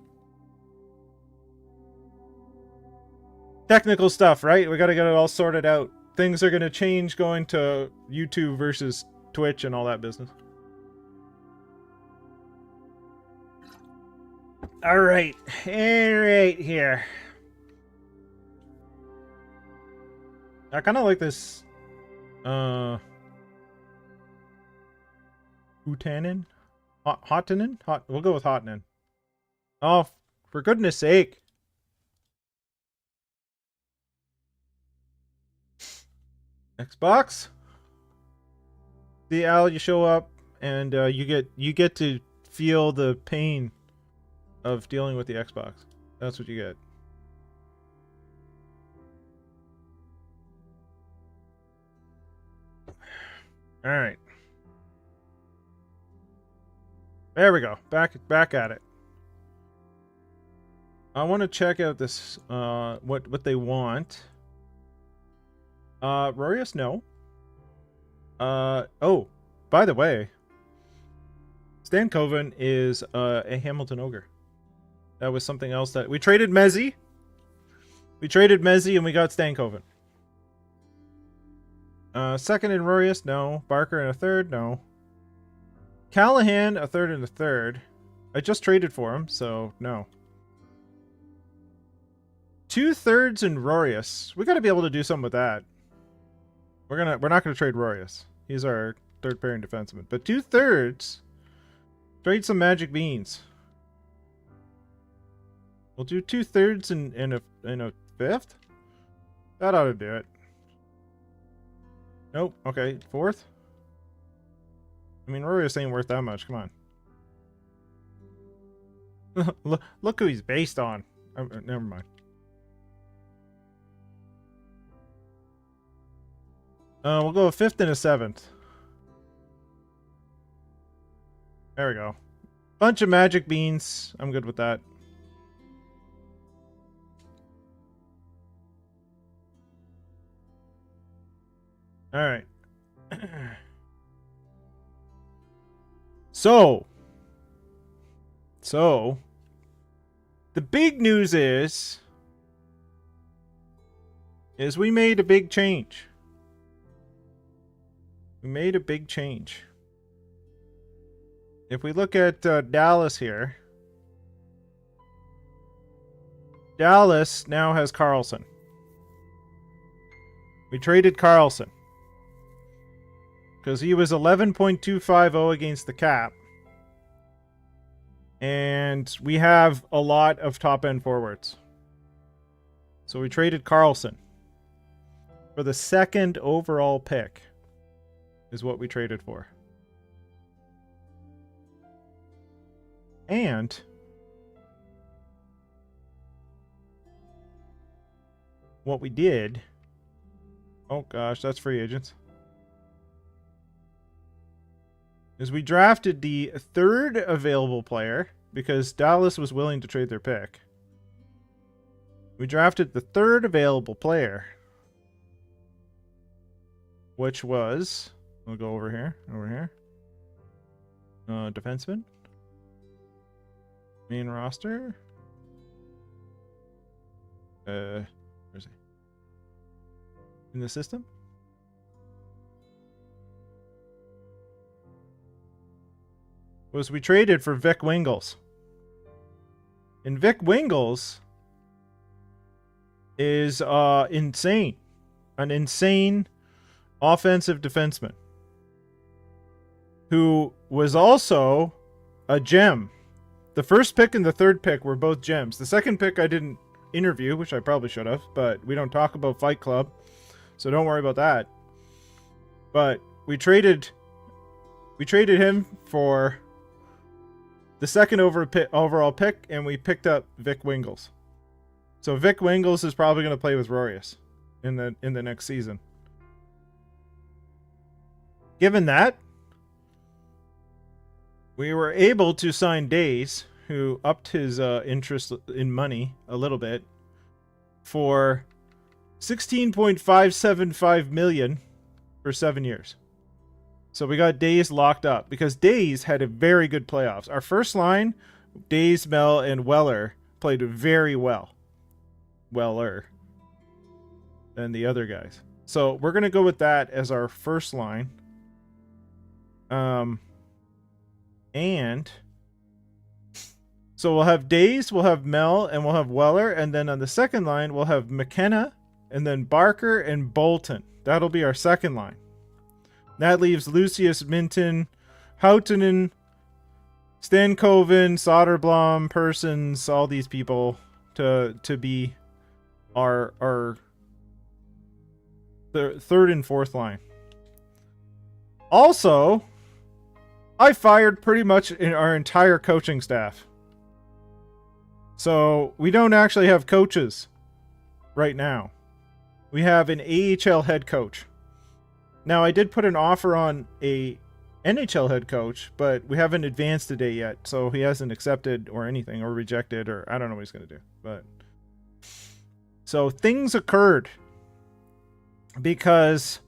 Speaker 1: Technical stuff, right? We gotta get it all sorted out. Things are gonna change going to YouTube versus Twitch and all that business. Alright. Alright here. I kinda like this Hutanen? Hotanen? We'll go with Hotanen. Oh, for goodness sake. Xbox? See, Al, you show up and you get to feel the pain of dealing with the Xbox. That's what you get. All right. There we go. Back at it. I want to check out this what they want. Rorius, no. Oh, by the way, Stan Coven is a Hamilton Ogre. That was something else that we traded Mezzi. We traded Mezzi and we got Stan Coven. Second in Rorius, no. Barker in a third, no. Callahan, a third and a third. I just traded for him, so no. 2/3 in Rorius. We got to be able to do something with that. We're not gonna trade Rorius. He's our third pairing defenseman. But 2/3. Trade some magic beans. We'll do 2/3 in a fifth. That ought to do it. Nope. Okay, fourth. I mean, Rorius ain't worth that much. Come on. Look who he's based on. Never mind. We'll go a fifth and a seventh. There we go. Bunch of magic beans. I'm good with that. All right. So, the big news is we made a big change. We made a big change. If we look at Dallas here, Dallas now has Carlson. We traded Carlson because he was 11.250 against the cap. And we have a lot of top-end forwards. So we traded Carlson for the second overall pick is what we traded for. And what we did... Oh gosh, that's free agents. Is we drafted the third available player because Dallas was willing to trade their pick. We drafted the third available player, which was... We'll go over here. Defenseman. Main roster. Where's he? In the system? Was we traded for Vic Wingles. And Vic Wingles is insane. An insane offensive defenseman who was also a gem. The first pick and the third pick were both gems. The second pick I didn't interview, which I probably should have, but we don't talk about Fight Club, so don't worry about that. But we traded him for the second overall pick, and we picked up Vic Wingles. So Vic Wingles is probably going to play with Rorius in the next season. Given that, we were able to sign Days, who upped his interest in money a little bit, for $16.575 million for 7 years. So we got Days locked up because Days had a very good playoffs. Our first line, Days, Mel, and Weller, played very well. Weller than the other guys. So we're going to go with that as our first line. And so we'll have Days, we'll have Mel, and we'll have Weller. And then on the second line, we'll have McKenna, and then Barker and Bolton. That'll be our second line. That leaves Lucius, Minton, Houtanen, Stankoven, Soderblom, Persons, all these people to be our third and fourth line. Also, I fired pretty much in our entire coaching staff. So we don't actually have coaches right now. We have an AHL head coach. Now, I did put an offer on a NHL head coach, but we haven't advanced a day yet, so he hasn't accepted or anything, or rejected, or I don't know what he's going to do. But so things occurred because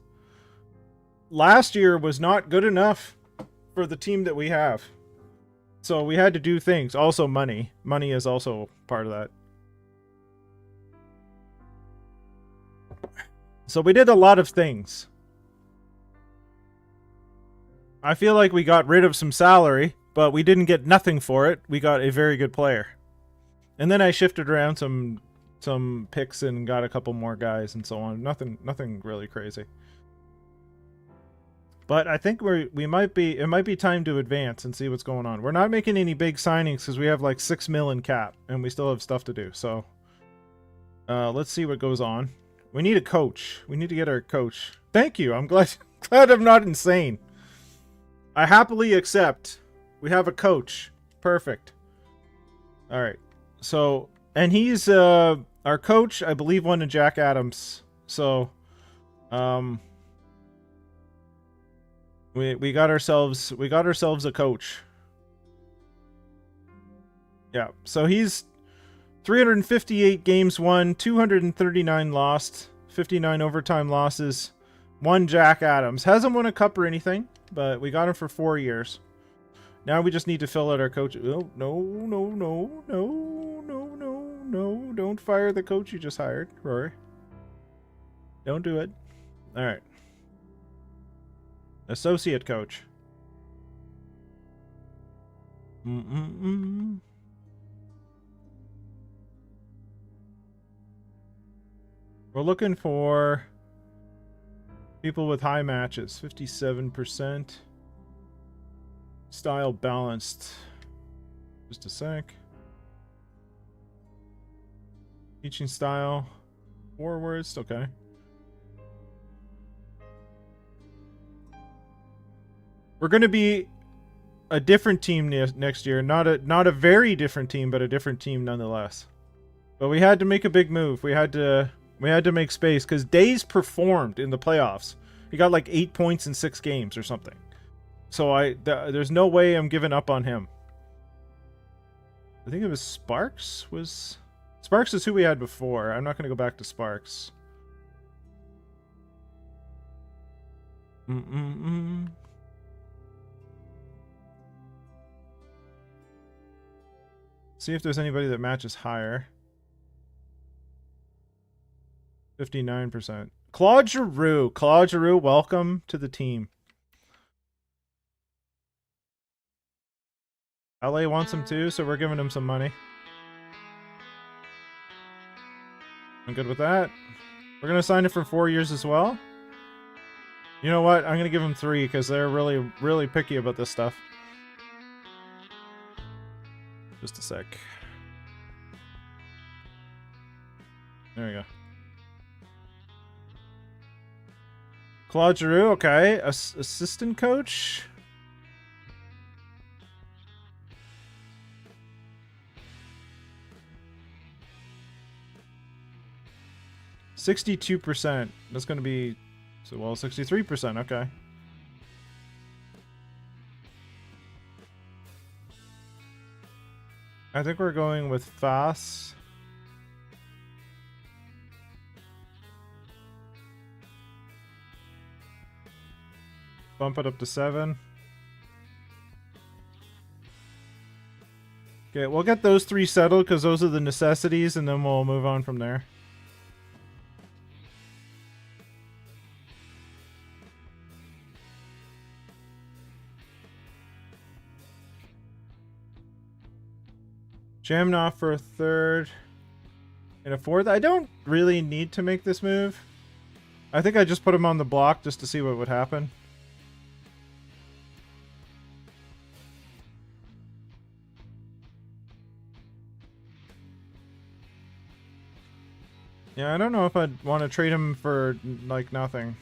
Speaker 1: last year was not good enough for the team that we have. So we had to do things. Also money. Money is also part of that. So we did a lot of things. I feel like we got rid of some salary, but we didn't get nothing for it. We got a very good player. And then I shifted around some picks and got a couple more guys and so on. Nothing really crazy. But I think it might be time to advance and see what's going on. We're not making any big signings because we have like $6 million cap and we still have stuff to do. So let's see what goes on. We need a coach. We need to get our coach. Thank you. I'm glad I'm not insane. I happily accept. We have a coach. Perfect. All right. So, and he's our coach, I believe, won to Jack Adams. So, we got ourselves a coach. Yeah. So he's 358 games won, 239 lost, 59 overtime losses. One Jack Adams. Hasn't won a cup or anything, but we got him for 4 years. Now we just need to fill out our coach. Oh, no. Don't fire the coach you just hired, Rory. Don't do it. All right. Associate coach. We're looking for people with high matches. 57%. Style balanced. Just a sec. Teaching style. Forwards. Okay. We're going to be a different team next year. Not a very different team, but a different team nonetheless. But we had to make a big move. We had to make space because Days performed in the playoffs. He got like 8 points in 6 games or something. So there's no way I'm giving up on him. I think it was Sparks. Sparks is who we had before. I'm not going to go back to Sparks. See if there's anybody that matches higher. 59%. Claude Giroux. Claude Giroux, welcome to the team. LA wants him too, so we're giving him some money. I'm good with that. We're going to sign it for 4 years as well. You know what? I'm going to give them 3 because they're really, really picky about this stuff. Just a sec. There we go. Claude Giroux, okay. Assistant coach. %62%. That's going to be, so well, 63%. Okay. I think we're going with Foss. Bump it up to 7. Okay, we'll get those 3 settled because those are the necessities, and then we'll move on from there. Jamnoff for a 3rd and a 4th. I don't really need to make this move. I think I just put him on the block just to see what would happen. Yeah, I don't know if I'd want to trade him for, like, nothing.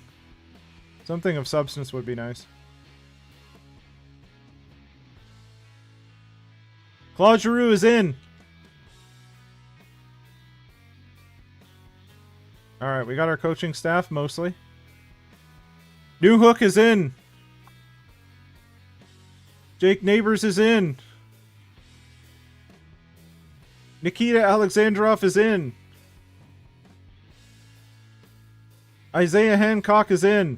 Speaker 1: Something of substance would be nice. Claude Giroux is in! Alright, we got our coaching staff, mostly. New Hook is in! Jake Neighbors is in! Nikita Alexandrov is in! Isaiah Hancock is in!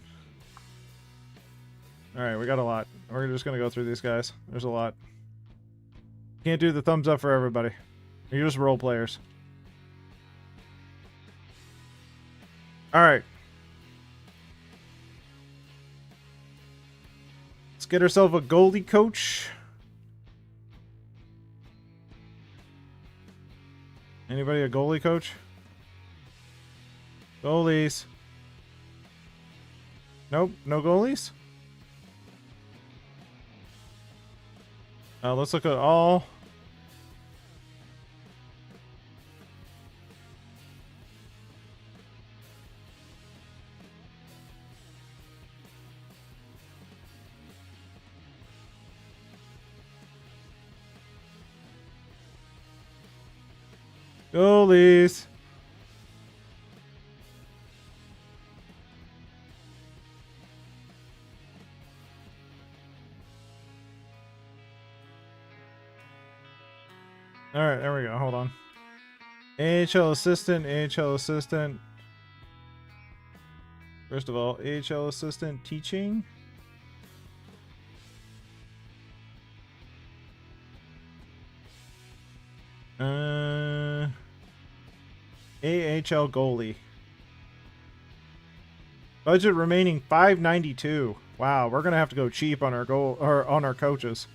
Speaker 1: Alright, we got a lot. We're just gonna go through these guys. There's a lot. Can't do the thumbs up for everybody. You're just role players. Alright. Let's get ourselves a goalie coach. Anybody a goalie coach? Goalies. Nope, no goalies? Let's look at all. Goalies. Alright, there we go. Hold on. AHL assistant, AHL assistant. First of all, AHL assistant teaching. AHL goalie. Budget remaining $592. Wow, we're gonna have to go cheap on our goal or on our coaches.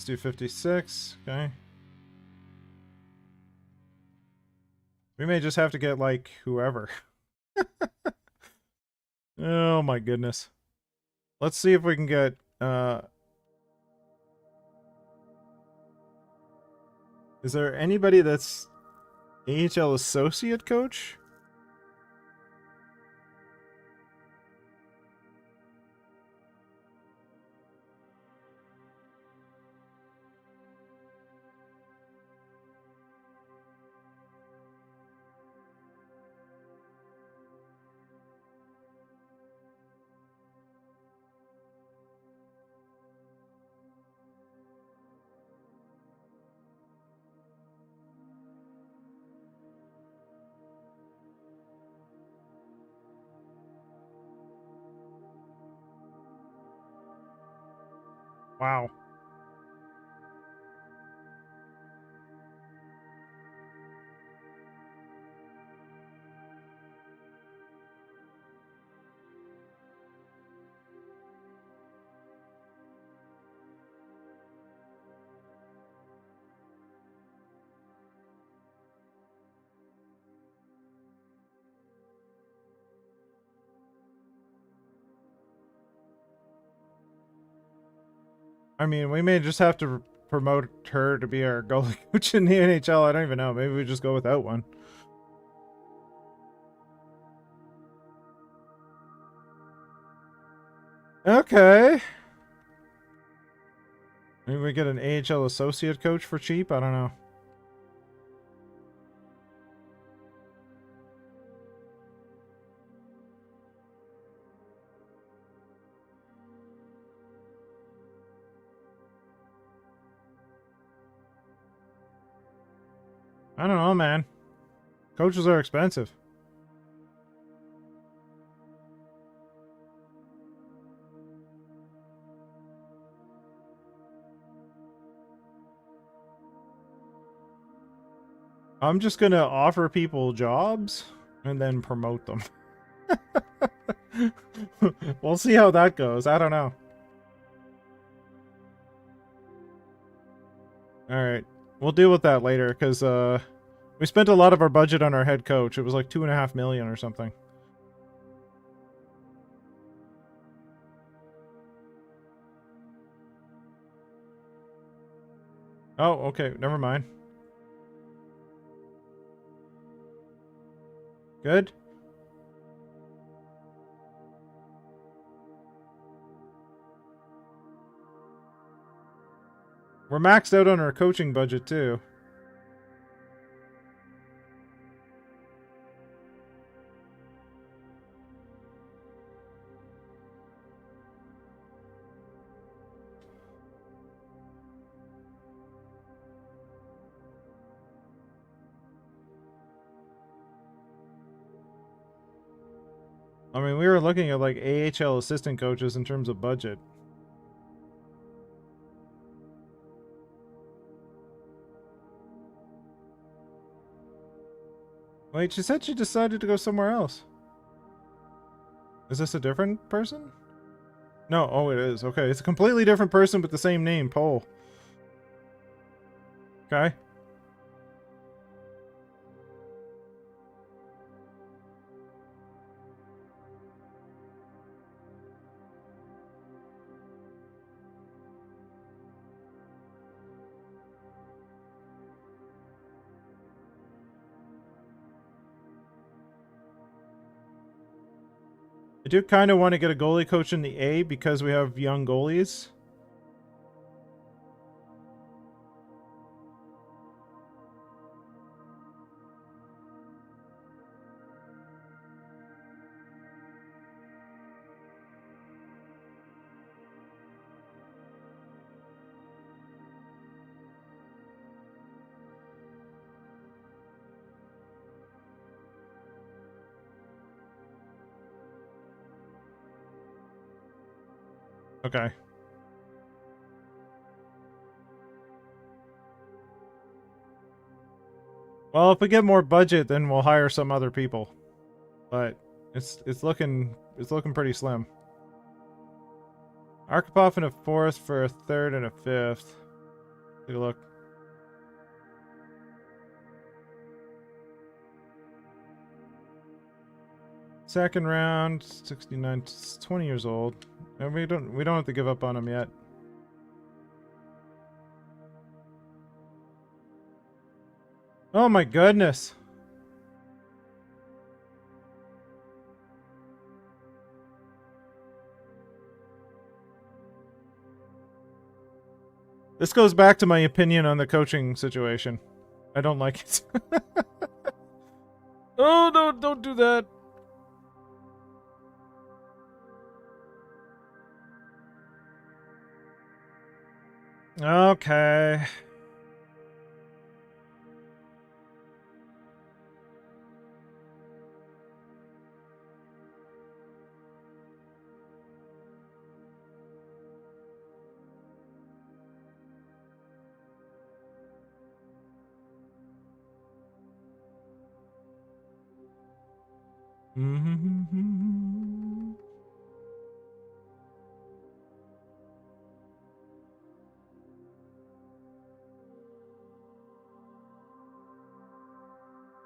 Speaker 1: Let's do 56. Okay. We may just have to get, like, whoever. Oh my goodness. Let's see if we can get, is there anybody that's AHL associate coach? Wow. I mean, we may just have to promote her to be our goalie coach in the NHL. I don't even know. Maybe we just go without one. Okay. Maybe we get an AHL associate coach for cheap? I don't know. I don't know, man. Coaches are expensive. I'm just gonna offer people jobs and then promote them. We'll see how that goes. I don't know. Alright. We'll deal with that later, because we spent a lot of our budget on our head coach. It was like $2.5 million or something. Oh, okay. Never mind. Good. We're maxed out on our coaching budget, too. I mean, we were looking at like AHL assistant coaches in terms of budget. Wait, she said she decided to go somewhere else. Is this a different person? No, oh it is. Okay, it's a completely different person with the same name, Paul. Okay. I do kind of want to get a goalie coach in the A because we have young goalies. Okay. Well, if we get more budget, then we'll hire some other people. But it's looking pretty slim. Arkhipov in a fourth for a third and a fifth. Take a look. Second round, 69, 20 years old. And we don't have to give up on him yet. Oh my goodness. This goes back to my opinion on the coaching situation. I don't like it. Oh no, don't do that. Okay.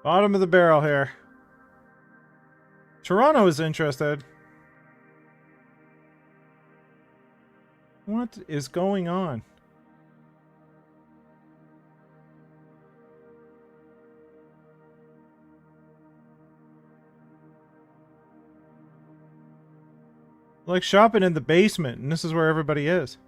Speaker 1: Bottom of the barrel here. Toronto is interested. What What is going on? Like shopping in the basement, and this is where everybody is.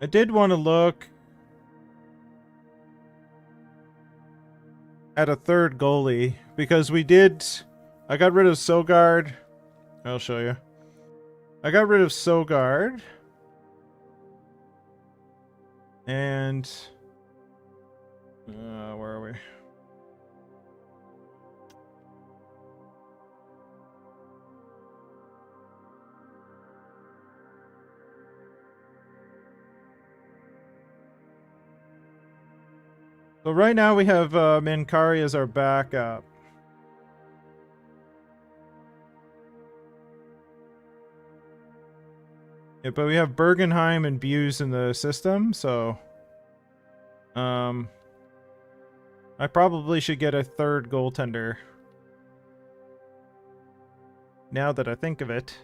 Speaker 1: I did want to look at a third goalie because we did. I got rid of Sogard. I'll show you. I got rid of Sogard. And where are we? So right now we have Mankari as our backup. Yeah, but we have Bergenheim and Buse in the system, so I probably should get a third goaltender. Now that I think of it.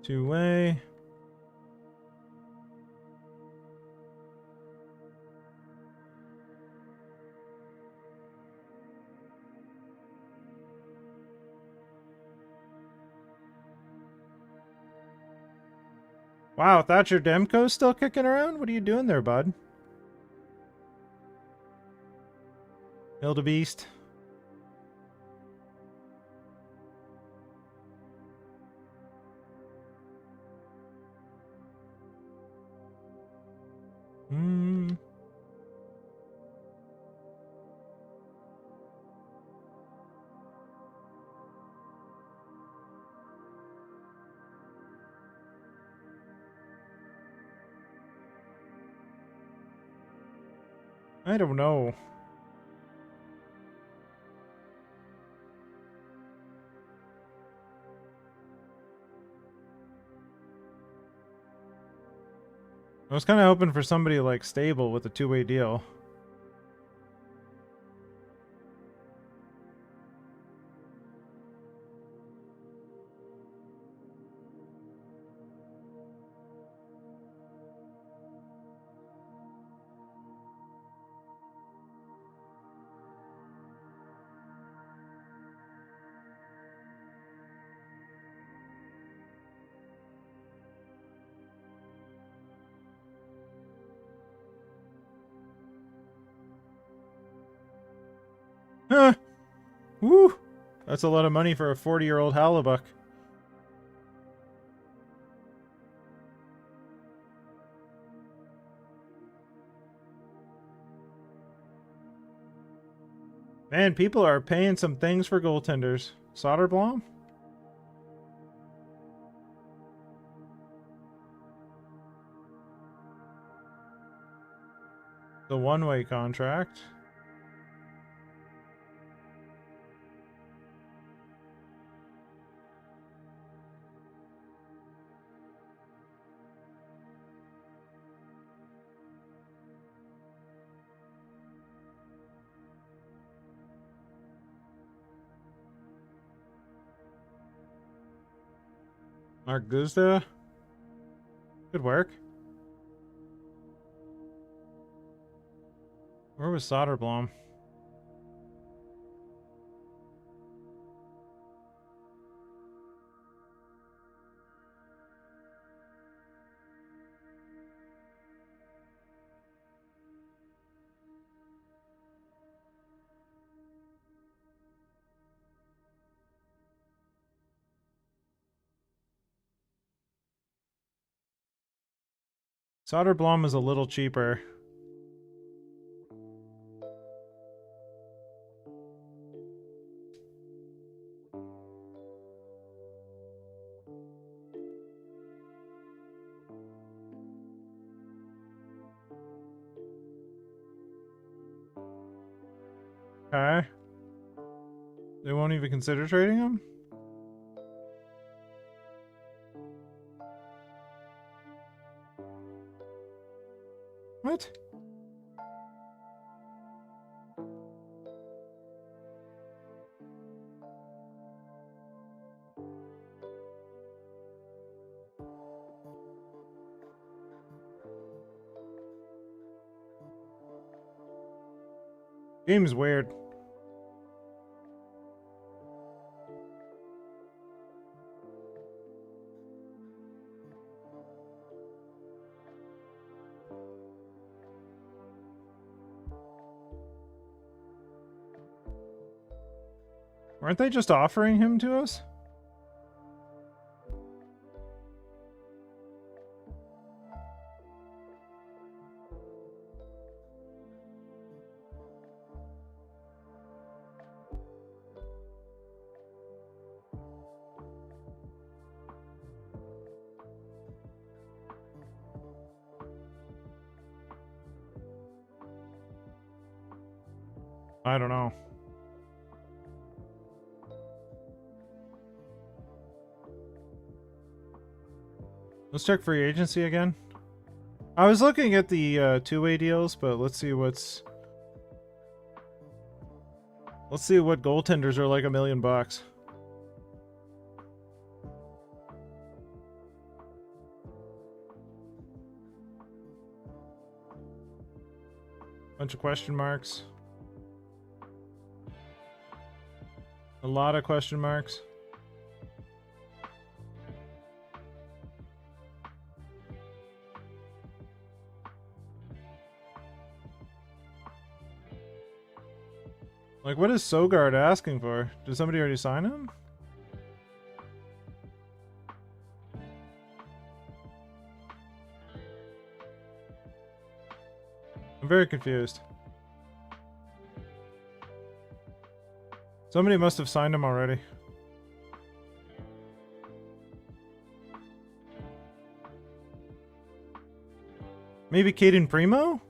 Speaker 1: Two-way. Wow, Thatcher Demko's still kicking around? What are you doing there, bud? Wildebeest. I don't know. I was kind of hoping for somebody like stable with a two-way deal. Huh. Woo! That's a lot of money for a 40-year-old Hallebuck. Man, people are paying some things for goaltenders. Soderblom? The one-way contract. Mark Guzda. Good work. Where was Soderblom? Soderblom is a little cheaper. Okay. They won't even consider trading him? What? Game's weird. Aren't they just offering him to us? I don't know. Let's check free agency again. I was looking at the two-way deals, but let's see what's... Let's see what goaltenders are like $1 million. Bunch of question marks. A lot of question marks. Like, what is Sogard asking for? Did somebody already sign him? I'm very confused. Somebody must have signed him already. Maybe Caden Primo?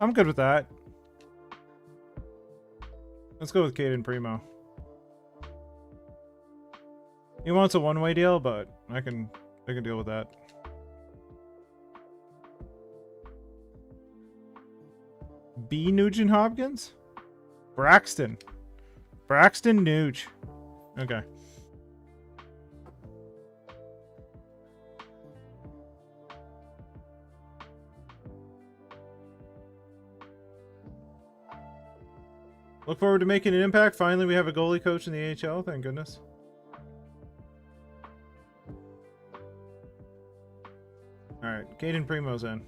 Speaker 1: I'm good with that. Let's go with Caden Primo. He wants a one-way deal, but I can deal with that. B. Nugent Hopkins? Braxton Nuge. Okay. Look forward to making an impact. Finally, we have a goalie coach in the AHL. Thank goodness. Alright, Caden Primo's in.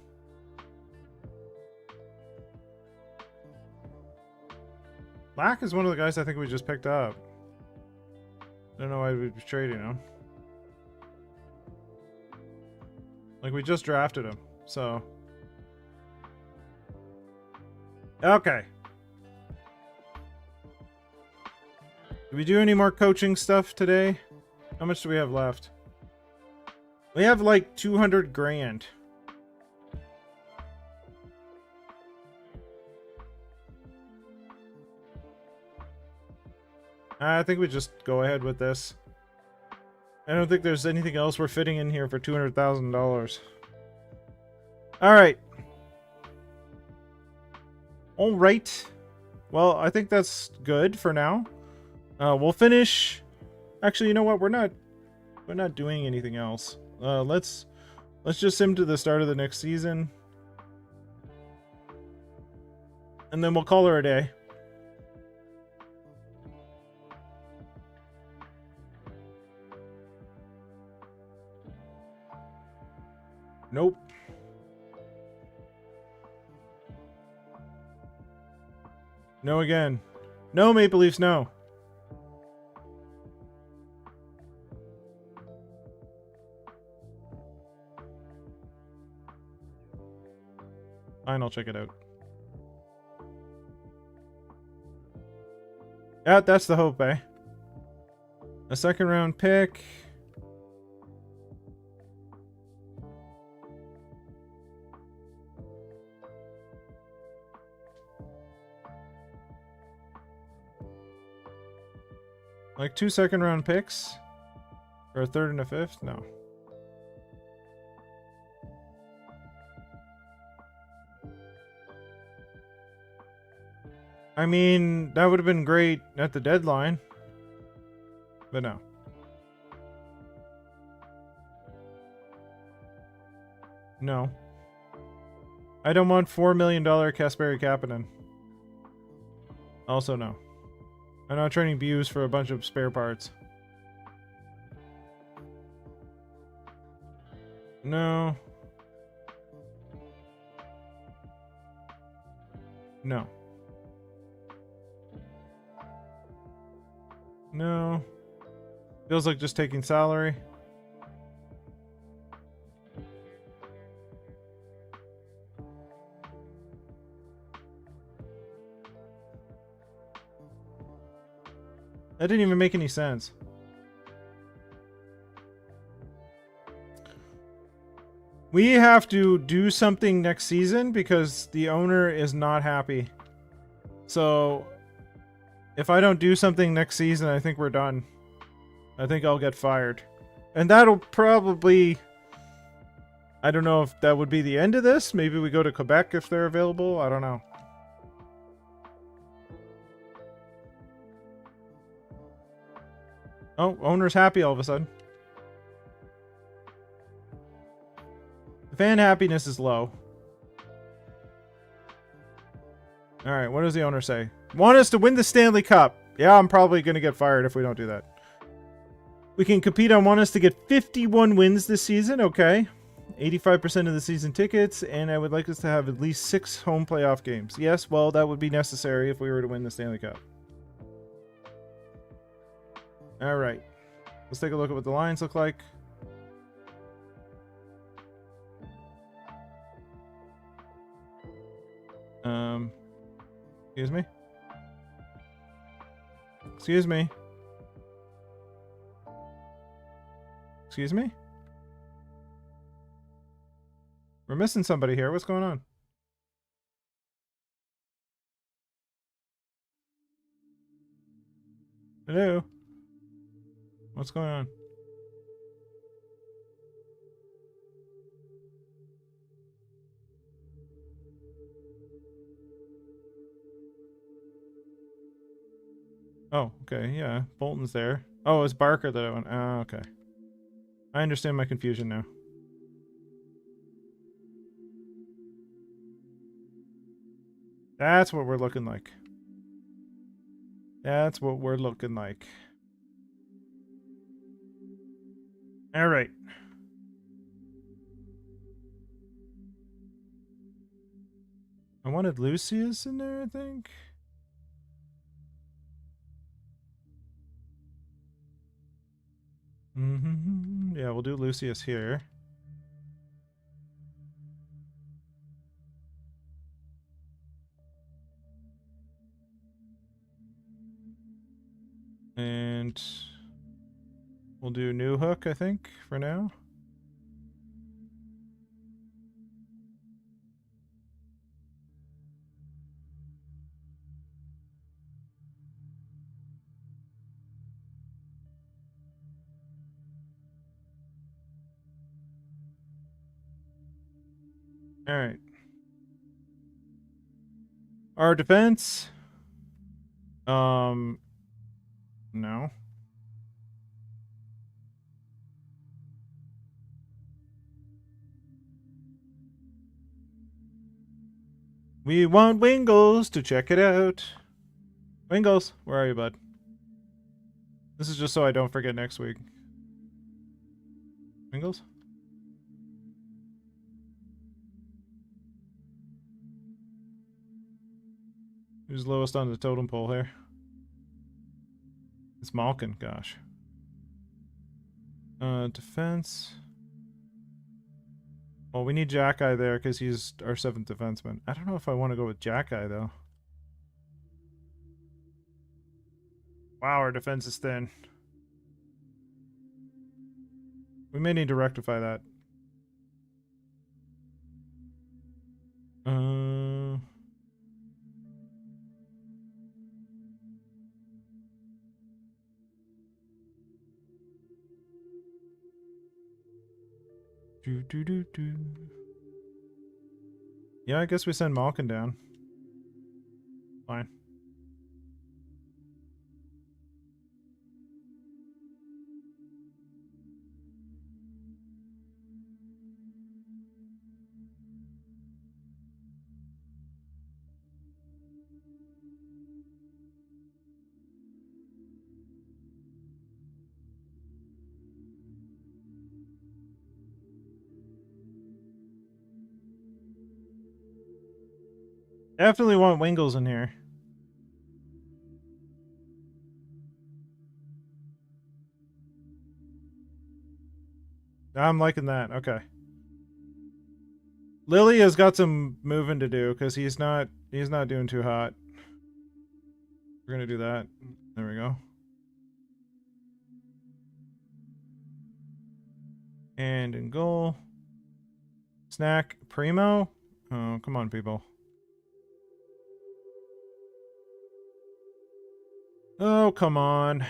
Speaker 1: Lack is one of the guys I think we just picked up. I don't know why we'd be trading him. Like, we just drafted him, so... Okay. Did we do any more coaching stuff today? How much do we have left? We have like 200 grand. I think we just go ahead with this. I don't think there's anything else we're fitting in here for $200,000. Alright. Alright. Well, I think that's good for now. We'll finish... Actually, you know what? We're not doing anything else. Let's just sim to the start of the next season. And then we'll call her a day. Nope. No again. No, Maple Leafs, no. Fine, I'll check it out. Yeah, that's the hope, eh? A second round pick. Like 2 second-round picks? Or a third and a fifth? No. I mean, that would have been great at the deadline. But no. No. I don't want $4 million Kasperi Kapanen. Also no. I'm not trading Buse for a bunch of spare parts. No. No. No. Feels like just taking salary. That didn't even make any sense. We have to do something next season because the owner is not happy. So, if I don't do something next season, I think we're done. I think I'll get fired. And that'll probably... I don't know if that would be the end of this. Maybe we go to Quebec if they're available. I don't know. Oh, owner's happy all of a sudden. The fan happiness is low. Alright, what does the owner say? Want us to win the Stanley Cup. Yeah, I'm probably going to get fired if we don't do that. We can compete on want us to get 51 wins this season. Okay. 85% of the season tickets, and I would like us to have at least 6 home playoff games. Yes, well, that would be necessary if we were to win the Stanley Cup. Alright. Let's take a look at what the lines look like. Excuse me? Excuse me? Excuse me? We're missing somebody here. What's going on? Hello? What's going on? Oh, okay, yeah. Bolton's there. Oh, it's Barker that I went. Oh, okay. I understand my confusion now. That's what we're looking like. That's what we're looking like. Alright. I wanted Lucius in there, I think. Yeah, we'll do Lucius here. And we'll do New Hook, I think, for now. Alright. Our defense. No. We want Wingles to check it out. Wingles, where are you, bud? This is just so I don't forget next week. Wingles? Who's lowest on the totem pole here? It's Malkin, gosh. Defense. Well, we need Jack-Eye there because he's our 7th defenseman. I don't know if I want to go with Jack-Eye, though. Wow, our defense is thin. We may need to rectify that. Yeah, I guess we send Malkin down. Fine. Definitely want Wingles in here. I'm liking that. Okay. Lily has got some moving to do because he's not doing too hot. We're gonna do that. There we go. And in goal, Snack Primo. Oh, come on, people. Oh, come on.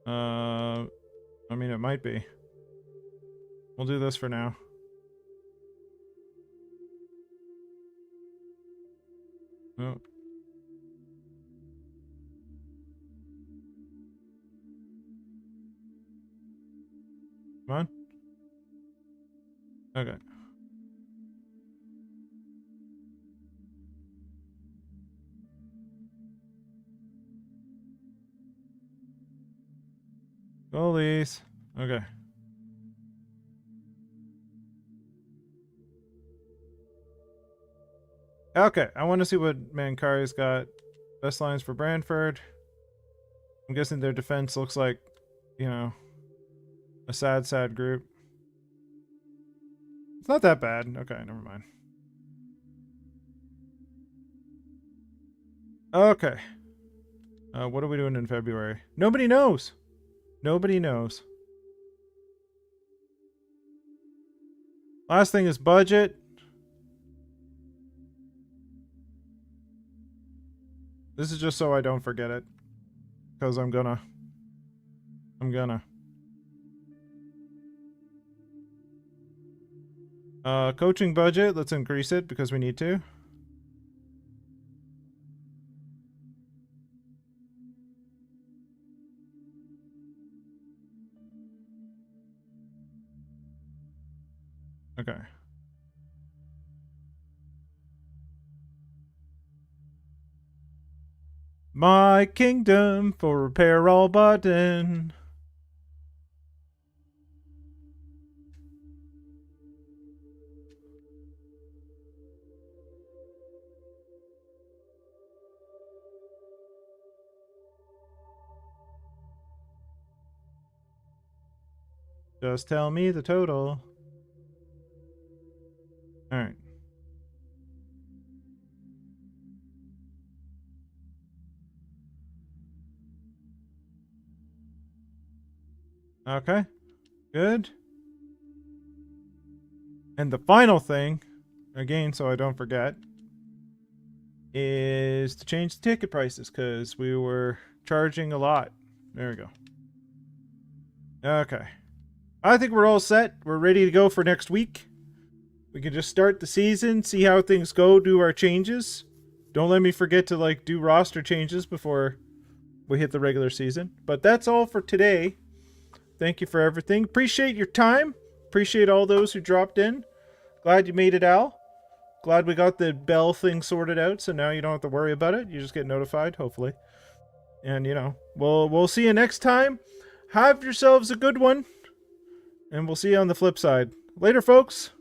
Speaker 1: I mean, it might be. We'll do this for now. Oh. Come on. Okay. Goalies. Okay. Okay, I want to see what Mankari's got. Best lines for Brantford. I'm guessing their defense looks like, you know, a sad group. It's not that bad. Okay, never mind. Okay. What are we doing in February? Nobody knows. Nobody knows. Last thing is budget. This is just so I don't forget it. Because I'm gonna. Coaching budget. Let's increase it because we need to. Okay. My kingdom for repair all button. Just tell me the total. Alright. Okay. Good. And the final thing, again, so I don't forget, is to change the ticket prices because we were charging a lot. There we go. Okay. I think we're all set. We're ready to go for next week. We can just start the season, see how things go, do our changes. Don't let me forget to, like, do roster changes before we hit the regular season. But that's all for today. Thank you for everything. Appreciate your time. Appreciate all those who dropped in. Glad you made it, Al. Glad we got the bell thing sorted out, so now you don't have to worry about it. You just get notified, hopefully. And, you know, we'll see you next time. Have yourselves a good one. And we'll see you on the flip side. Later, folks.